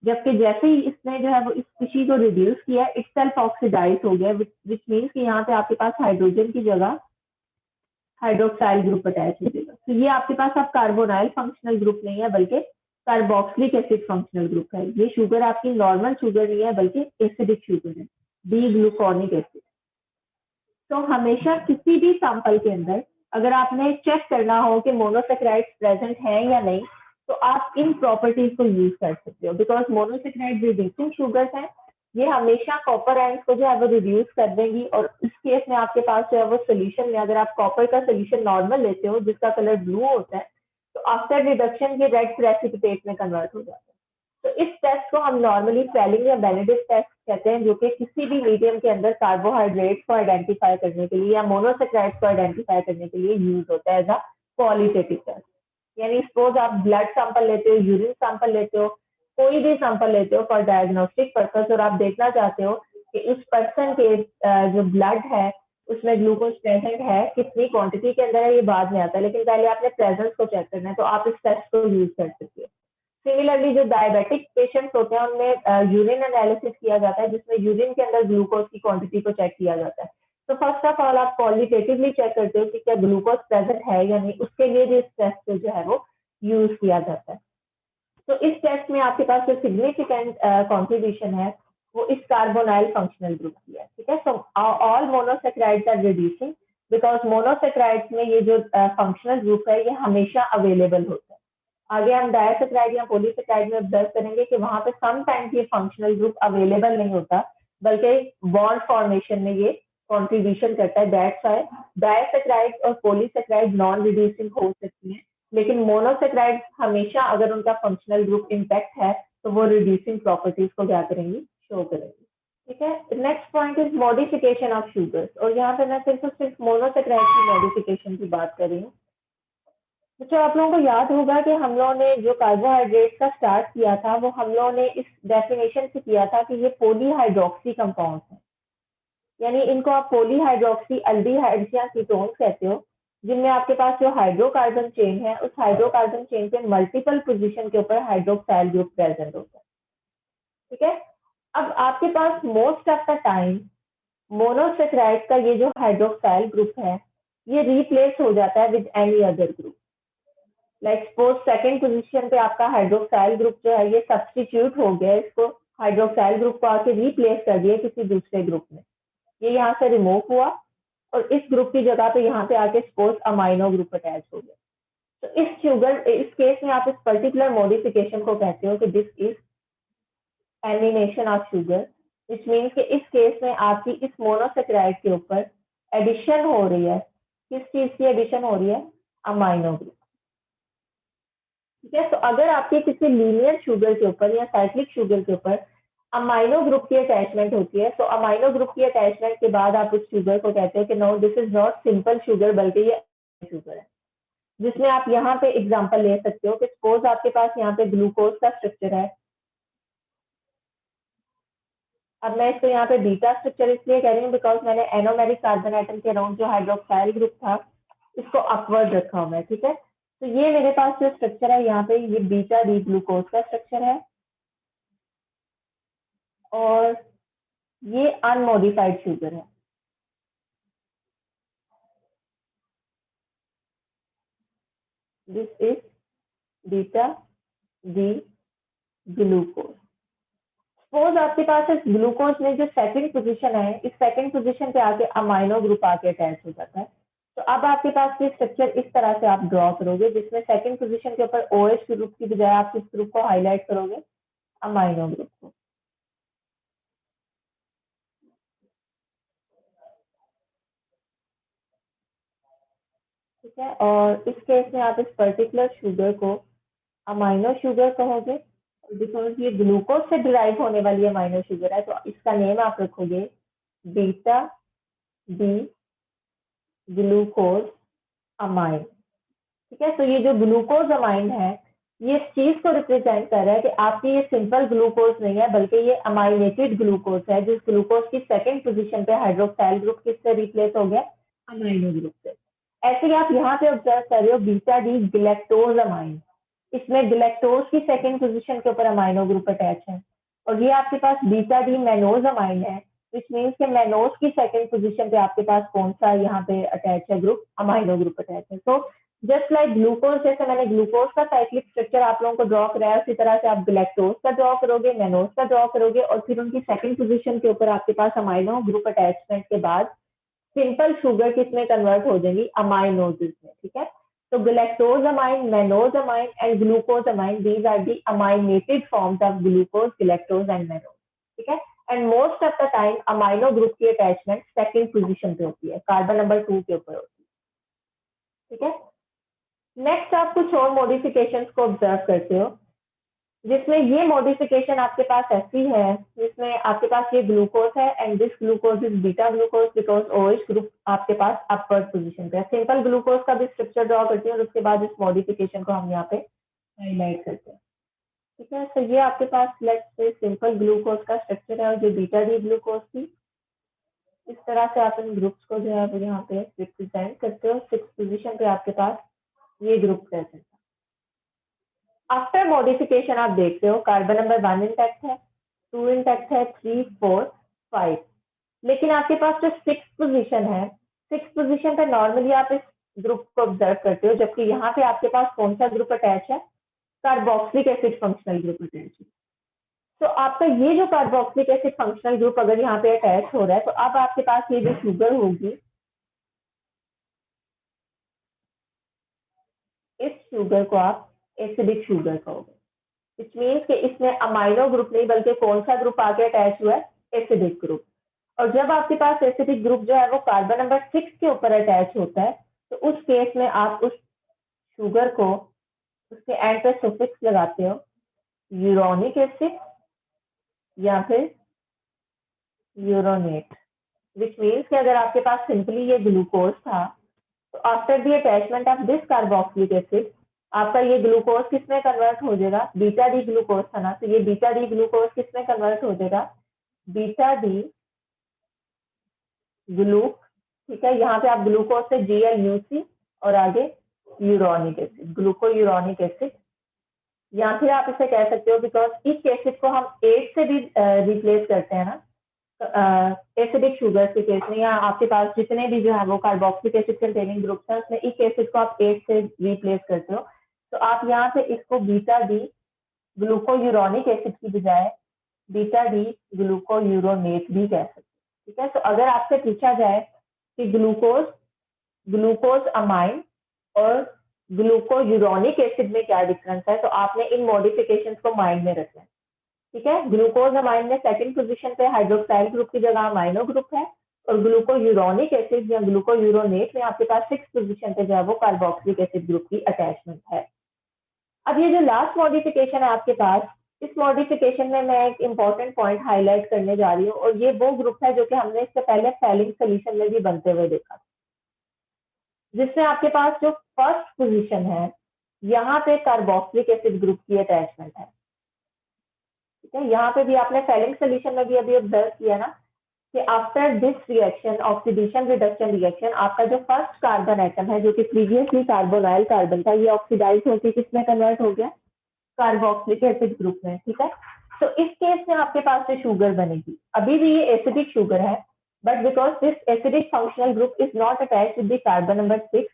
जबकि जैसे ही इसने जो है वो इस स्पीशीज को रिड्यूस किया, इटसेल्फ ऑक्सीडाइज हो गया, विच मीन्स कि यहाँ पे आपके पास हाइड्रोजन की जगह हाइड्रोक्साइल ग्रुप अटैच हो जाएगा। तो ये आपके पास अब कार्बोनाइल फंक्शनल ग्रुप नहीं है, बल्कि कार्बोक्सिलिक एसिड फंक्शनल ग्रुप है। ये शुगर आपकी नॉर्मल शुगर नहीं है, बल्कि एसिडिक शुगर है, डी ग्लूकोनिक एसिड। तो हमेशा किसी भी सैंपल के अंदर अगर आपने चेक करना हो कि मोनोसेक्राइड्स प्रेजेंट हैं या नहीं, तो आप इन प्रॉपर्टीज को यूज कर सकते हो, बिकॉज मोनोसेक्राइड रिड्यूसिंग शुगर्स हैं, ये हमेशा कॉपर आयंस को जो है वो रिड्यूस कर देंगी। और इस केस में आपके पास जो है वो सोल्यूशन में अगर आप कॉपर का सोल्यूशन नॉर्मल लेते हो जिसका कलर ब्लू होता है, तो आफ्टर रिडक्शन ये रेड प्रेसिपिटेट में कन्वर्ट हो जाता है। तो इस टेस्ट को हम नॉर्मली फेलिंग या बेनेडिक्ट टेस्ट कहते हैं, जो कि किसी भी मीडियम के अंदर कार्बोहाइड्रेट्स को आइडेंटिफाई करने के लिए या मोनोसेक्राइड्स को आइडेंटिफाई करने के लिए यूज होता है एज अ क्वालिटेटिव टेस्ट। यानी सपोज आप ब्लड सैंपल लेते हो, यूरिन सैंपल लेते हो, कोई भी सैंपल लेते हो फॉर डायग्नोस्टिक पर्पस, और आप देखना चाहते हो कि उस पर्सन के जो ब्लड है उसमें ग्लूकोज प्रेजेंट है, कितनी क्वांटिटी के अंदर है, ये बाद में आता है, लेकिन पहले आपने प्रेजेंस को चेक करना है, तो आप इस टेस्ट को यूज कर सकते हो। सिमिलरली जो डायबिटिक पेशेंट्स होते हैं उनमें यूरिन एनालिसिस किया जाता है, जिसमें यूरिन के अंदर ग्लूकोज की क्वांटिटी को चेक किया जाता है। तो फर्स्ट ऑफ ऑल आप क्वालिटेटिवली चेक करते हो कि क्या ग्लूकोज प्रेजेंट है या नहीं, उसके लिए भी इस टेस्ट को जो है वो यूज किया जाता है। तो इस टेस्ट में आपके पास जो सिग्निफिकेंट कॉन्ट्रीब्यूशन है वो इस कार्बोनाइल फंक्शनल ग्रुप की है, ठीक है। So all monosaccharides are reducing, because monosaccharides में ये जो फंक्शनल ग्रुप है ये हमेशा अवेलेबल होता है। आगे हम डायसेक्राइड या पॉलीसेक्राइड में ऑब्जर्व करेंगे कि वहां पे समटाइम्स ये फंक्शनल ग्रुप अवेलेबल नहीं होता, बल्कि बॉन्ड फॉर्मेशन में ये कॉन्ट्रीब्यूशन करता है। दैट्स व्हाई डायसेक्राइड और पॉलीसेक्राइड नॉन रिड्यूसिंग हो सकती हैं, लेकिन मोनोसेक्राइड हमेशा अगर उनका फंक्शनल ग्रुप इंटैक्ट है तो वो रिड्यूसिंग प्रॉपर्टीज को क्या करेंगी, शो करेंगी, ठीक है। Next point is modification of sugars, और यहाँ पे मैं सिर्फ मोनोसेक्राइड की मॉडिफिकेशन की बात कर रही हूँ। तो आप लोगों को याद होगा कि हम लोगों ने जो कार्बोहाइड्रेट का स्टार्ट किया था वो हम लोगों ने इस डेफिनेशन से किया था कि ये पॉलीहाइड्रोक्सी कंपाउंड्स हैं, यानी इनको आप पॉलीहाइड्रोक्सी अल्डिहाइड्स या कीटोन्स कहते हो, जिनमें आपके पास जो हाइड्रोकार्बन चेन है उस हाइड्रोकार्बन चेन के मल्टीपल पोजीशन के ऊपर हाइड्रोक्साइल ग्रुप प्रेजेंट होता है, ठीक है। अब आपके पास most of the time monosaccharide का ये जो हाइड्रोक्साइल ग्रुप है ये रिप्लेस हो जाता है with any other group. Like suppose second position पे आपका हाइड्रोक्साइल ग्रुप जो है ये सब्सटीट्यूट हो गया, इसको हाइड्रोक्साइल ग्रुप को आके रिप्लेस कर दिया किसी दूसरे ग्रुप में, ये यहाँ से रिमूव हुआ और इस ग्रुप की जगह पे यहाँ पे आके सपोज अमाइनो ग्रुप अटैच हो गया। तो इस केस में आप इस पर्टिकुलर मॉडिफिकेशन को कहते हो कि this is elimination of sugar, which means कि इस केस में आपकी इस मोनोसेक्राइड के ऊपर एडिशन हो रही है। किस चीज की एडिशन हो रही है? अमाइनो ग्रुप, ठीक है। तो अगर आपके किसी लीनियर शुगर के ऊपर या साइक्लिक शुगर के ऊपर अमाइनो ग्रुप की अटैचमेंट होती है, तो अमाइनो ग्रुप की अटैचमेंट के बाद आप उस शुगर को कहते हैं कि no this is not simple sugar, बल्कि ये शुगर है। जिसमें आप यहाँ पे एग्जांपल ले सकते हो कि सपोज आपके पास यहाँ पे ग्लूकोज का स्ट्रक्चर है। अब मैं इसको यहाँ पे बीटा स्ट्रक्चर इसलिए कह रही हूँ बिकॉज मैंने एनोमेरिक कार्बन एटम के अराउंड जो हाइड्रोक्साइल ग्रुप था इसको अपवर्ड रखा हुआ है, ठीक है। तो ये मेरे पास जो स्ट्रक्चर है यहाँ पे ये बीटा डी ग्लूकोज का स्ट्रक्चर है और ये अनमॉडिफाइड शुगर है। This is beta D glucose. Suppose आपके पास इस ग्लूकोज में जो सेकंड पोजीशन है, इस सेकंड पोजीशन पे आके अमाइनो ग्रुप आके अटैच हो जाता है, तो अब आपके पास ये स्ट्रक्चर इस तरह से आप ड्रॉ करोगे, जिसमें सेकंड पोजीशन के ऊपर OH ग्रुप की बजाय आप किस ग्रुप को हाईलाइट करोगे? अमाइनो ग्रुप को। ठीक है, और इस केस में आप इस पर्टिकुलर शुगर को अमाइनो शुगर कहोगे, बिकॉज ये ग्लूकोज से डिराइव होने वाली अमाइनो शुगर है, तो इसका नेम आप रखोगे बीटा डी ग्लूकोज अमाइन। ठीक है, तो ये जो ग्लूकोज अमाइन है, ये इस चीज को रिप्रेजेंट कर रहा है कि आपकी ये सिंपल ग्लूकोज नहीं है, बल्कि ये अमाइनेटेड ग्लूकोज है, जिस ग्लूकोज की सेकंड पोजीशन पे हाइड्रोक्साइल ग्रुप किससे रिप्लेस हो गया? अमाइनो ग्रुप से। ऐसे ही आप यहाँ पे ऑब्जर्व कर रहे हो बीटा डी गैलेक्टोज अमाइन, इसमें गैलेक्टोज की सेकंड पोजीशन के ऊपर अमाइनो ग्रुप अटैच है, और ये आपके पास बीटा डी मैनोज अमाइन है, विच मीन्स के मैनोज की सेकंड पोजीशन पे आपके पास कौन सा यहाँ पे अटैच है ग्रुप? अमाइनो ग्रुप अटैच है। तो जस्ट लाइक ग्लूकोज, जैसे मैंने ग्लूकोज का साइक्लिक स्ट्रक्चर आप लोगों को ड्रॉ कराया, उसी तरह से आप गैलेक्टोज का ड्रॉ करोगे, मैनोज का ड्रॉ करोगे, और फिर उनकी सेकंड पोजीशन के ऊपर आपके पास अमाइनो ग्रुप अटैचमेंट के बाद सिंपल शुगर किसमें कन्वर्ट हो जाएगी? अमाइनोजेस में। ठीक है, तो galactosamine, mannose-amine and glucosamine, these are the aminated forms of glucose, galactose and mannose. ठीक है, and most of the time amino group की attachment second position पे होती है, कार्बन नंबर 2 के ऊपर होती है। ठीक है, नेक्स्ट आप कुछ और मॉडिफिकेशंस को ऑब्जर्व करते हो, जिसमें ये मॉडिफिकेशन आपके पास ऐसी है, जिसमें आपके पास ये ग्लूकोज है and this glucose is beta glucose, because OH group आपके पास अपवर्ड पोजीशन पे है। सिंपल ग्लूकोज का भी स्ट्रक्चर ड्रॉ करते हैं और उसके बाद इस मॉडिफिकेशन को हम यहाँ पे हाईलाइट करते हैं। ठीक है, तो ये आपके पास लेट्स से सिंपल ग्लूकोज का स्ट्रक्चर है, और जो बीटा डी ग्लूकोज थी, इस तरह से आप इन ग्रुप्स को जो है वो यहाँ पे रिप्रेजेंट करते हो। 6th पोजीशन पे आपके पास ये ग्रुप प्रेजेंट है। आफ्टर मॉडिफिकेशन आप देखते हो कार्बन नंबर 1 इंटैक्ट है, 2 इंटैक्ट है, 3, 4, 5, लेकिन आपके पास जो 6th पोजीशन है, 6th पोजीशन पे नॉर्मली आप इस ग्रुप को ऑब्जर्व करते हो, जबकि यहाँ पे आपके पास कौन सा ग्रुप अटैच है? Carboxylic acid functional group attach है। तो आपका ये जो कार्बोक्सिलिक एसिड फंक्शनल ग्रुप अगर यहाँ पे अटैच हो रहा है, तो अब आपके पास ये जो शुगर होगी, इस शुगर को आप एसिडिक शुगर कहोगे, विच मीन्स कि इसमें अमाइनो ग्रुप नहीं, बल्कि कौन सा ग्रुप आके अटैच हुआ है? Acidic group. और जब आपके पास एसिडिक ग्रुप जो है वो कार्बन नंबर 6 के ऊपर अटैच होता है, तो उस केस में आप उस शुगर को उसके एंड पे सुफिक्स लगाते हो, यूरोनिक एसिड या फिर यूरोनेट, विच मीन्स कि अगर आपके पास सिंपली ये ग्लूकोज था, तो after the attachment of this carboxylic acid आपका ये ग्लूकोज किसमें कन्वर्ट हो जाएगा? बीटा डी ग्लूकोज था ना, तो ये बीटा डी ग्लूकोज किसमें कन्वर्ट हो जाएगा? Beta D Glueck. ठीक है, यहाँ पे आप ग्लूकोज से GLUC और आगे यूरोनिक एसिड, ग्लूको यूरोनिक एसिड, या फिर आप इसे कह सकते हो, बिकॉज इस एसिड को हम 8 से भी रिप्लेस करते हैं ना एसिडिक शुगर के केस में, या आपके पास जितने भी जो है वो कार्बोक्सिलिक एसिड कंटेनिंग ग्रुप्स हैं, उसमें इस एसिड को आप 8 से रिप्लेस करते हो, तो आप यहाँ पे इसको बीटा डी ग्लूको यूरोनिक एसिड की बजाय बीटा डी ग्लूको यूरोनेट भी कह सकते हो। ठीक है, तो अगर आपसे पूछा जाए कि ग्लूकोज ग्लूकोज अमाइन और ग्लूको यूरोनिक एसिड में क्या डिफरेंस है, तो आपने इन मॉडिफिकेशंस को माइंड में रखना है। ठीक है, ग्लूकोज अमाइन में सेकंड पोजीशन पे हाइड्रोक्साइल ग्रुप की जगह अमाइनो ग्रुप है, और ग्लूको यूरोनिक एसिड या ग्लूको यूरोनेट में आपके पास 6th पोजीशन पे जो है वो कार्बोक्सिलिक एसिड ग्रुप की अटैचमेंट है। अब ये जो लास्ट मॉडिफिकेशन है आपके पास, इस मॉडिफिकेशन में मैं एक इंपॉर्टेंट पॉइंट हाईलाइट करने जा रही हूँ, और ये वो ग्रुप है जो कि हमने इससे पहले फेलिंग सोल्यूशन में भी बनते हुए देखा, जिसमें आपके पास जो फर्स्ट पोजीशन है, यहाँ पे कार्बोक्सिलिक एसिड ग्रुप की अटैचमेंट है। ठीक है, यहाँ पे भी आपने फेलिंग सोल्यूशन में भी अभी ऑब्जर्व किया ना कि after this reaction, oxidation reduction reaction, आपका जो फर्स्ट कार्बन एटम है जो कि प्रीवियसली कार्बोनाइल कार्बन था, ये ऑक्सीडाइज होकर किसमें कन्वर्ट हो गया? कार्बोक्सिलिक एसिड ग्रुप में। ठीक है, तो इस केस में आपके पास जो शुगर बनेगी, अभी भी ये एसिडिक शुगर है, but because this acidic functional group is not attached with the carbon number 6,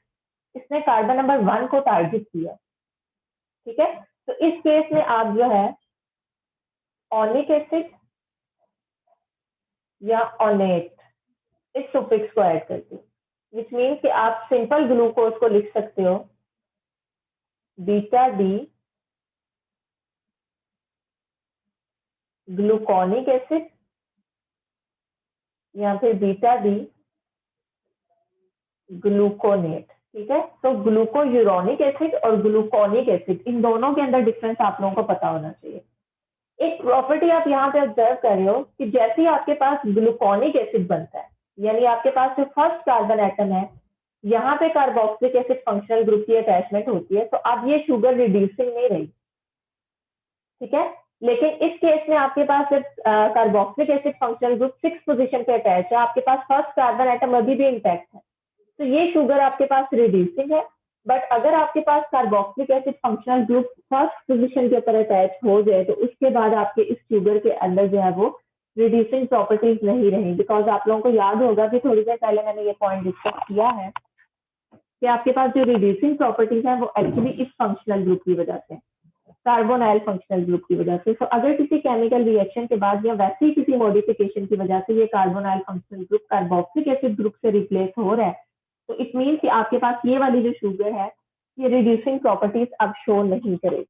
इसने कार्बन नंबर 1 को टारगेट किया। ठीक है, तो इस केस में आप जो है ओनिक एसिड या ओनेट इस सुफिक्स को ऐड करते हैं। विच मीन्स कि आप सिंपल ग्लूकोज को लिख सकते हो बीटा डी ग्लूकोनिक एसिड या फिर बीटा डी ग्लूकोनेट। ठीक है, तो ग्लूकोयूरोनिक एसिड और ग्लूकोनिक एसिड इन दोनों के अंदर डिफरेंस आप लोगों को पता होना चाहिए। एक प्रॉपर्टी आप यहाँ पे ऑब्जर्व कर रहे हो कि जैसे ही आपके पास ग्लूकोनिक एसिड बनता है, यानी आपके पास जो फर्स्ट कार्बन एटम है, यहाँ पे कार्बोक्सिलिक एसिड फंक्शनल ग्रुप की अटैचमेंट होती है, तो अब ये शुगर रिड्यूसिंग नहीं रही। ठीक है, लेकिन इस केस में आपके पास जब carboxylic acid functional group 6 position पे अटैच है, आपके पास फर्स्ट कार्बन एटम अभी भी इंटैक्ट है, तो ये शुगर आपके पास रिड्यूसिंग है। बट अगर आपके पास carboxylic acid functional group first position के ऊपर अटैच हो जाए, तो उसके बाद आपके इस शुगर के अंदर जो है वो रिड्यूसिंग प्रॉपर्टीज नहीं रही। बिकॉज आप लोगों को याद होगा कि थोड़ी देर पहले मैंने ये पॉइंट डिस्कस किया है कि आपके पास जो रिड्यूसिंग प्रॉपर्टीज है वो एक्चुअली इस फंक्शनल ग्रुप की वजह से, कार्बोनाइल फंक्शनल ग्रुप की वजह से। तो अगर किसी केमिकल रिएक्शन के बाद या वैसे ही किसी मॉडिफिकेशन की वजह से ये carbonyl functional group carboxylic acid group से रिप्लेस हो रहा है, तो इट मीन कि आपके पास ये वाली जो शुगर है ये रिड्यूसिंग प्रॉपर्टीज अब शो नहीं करेगी।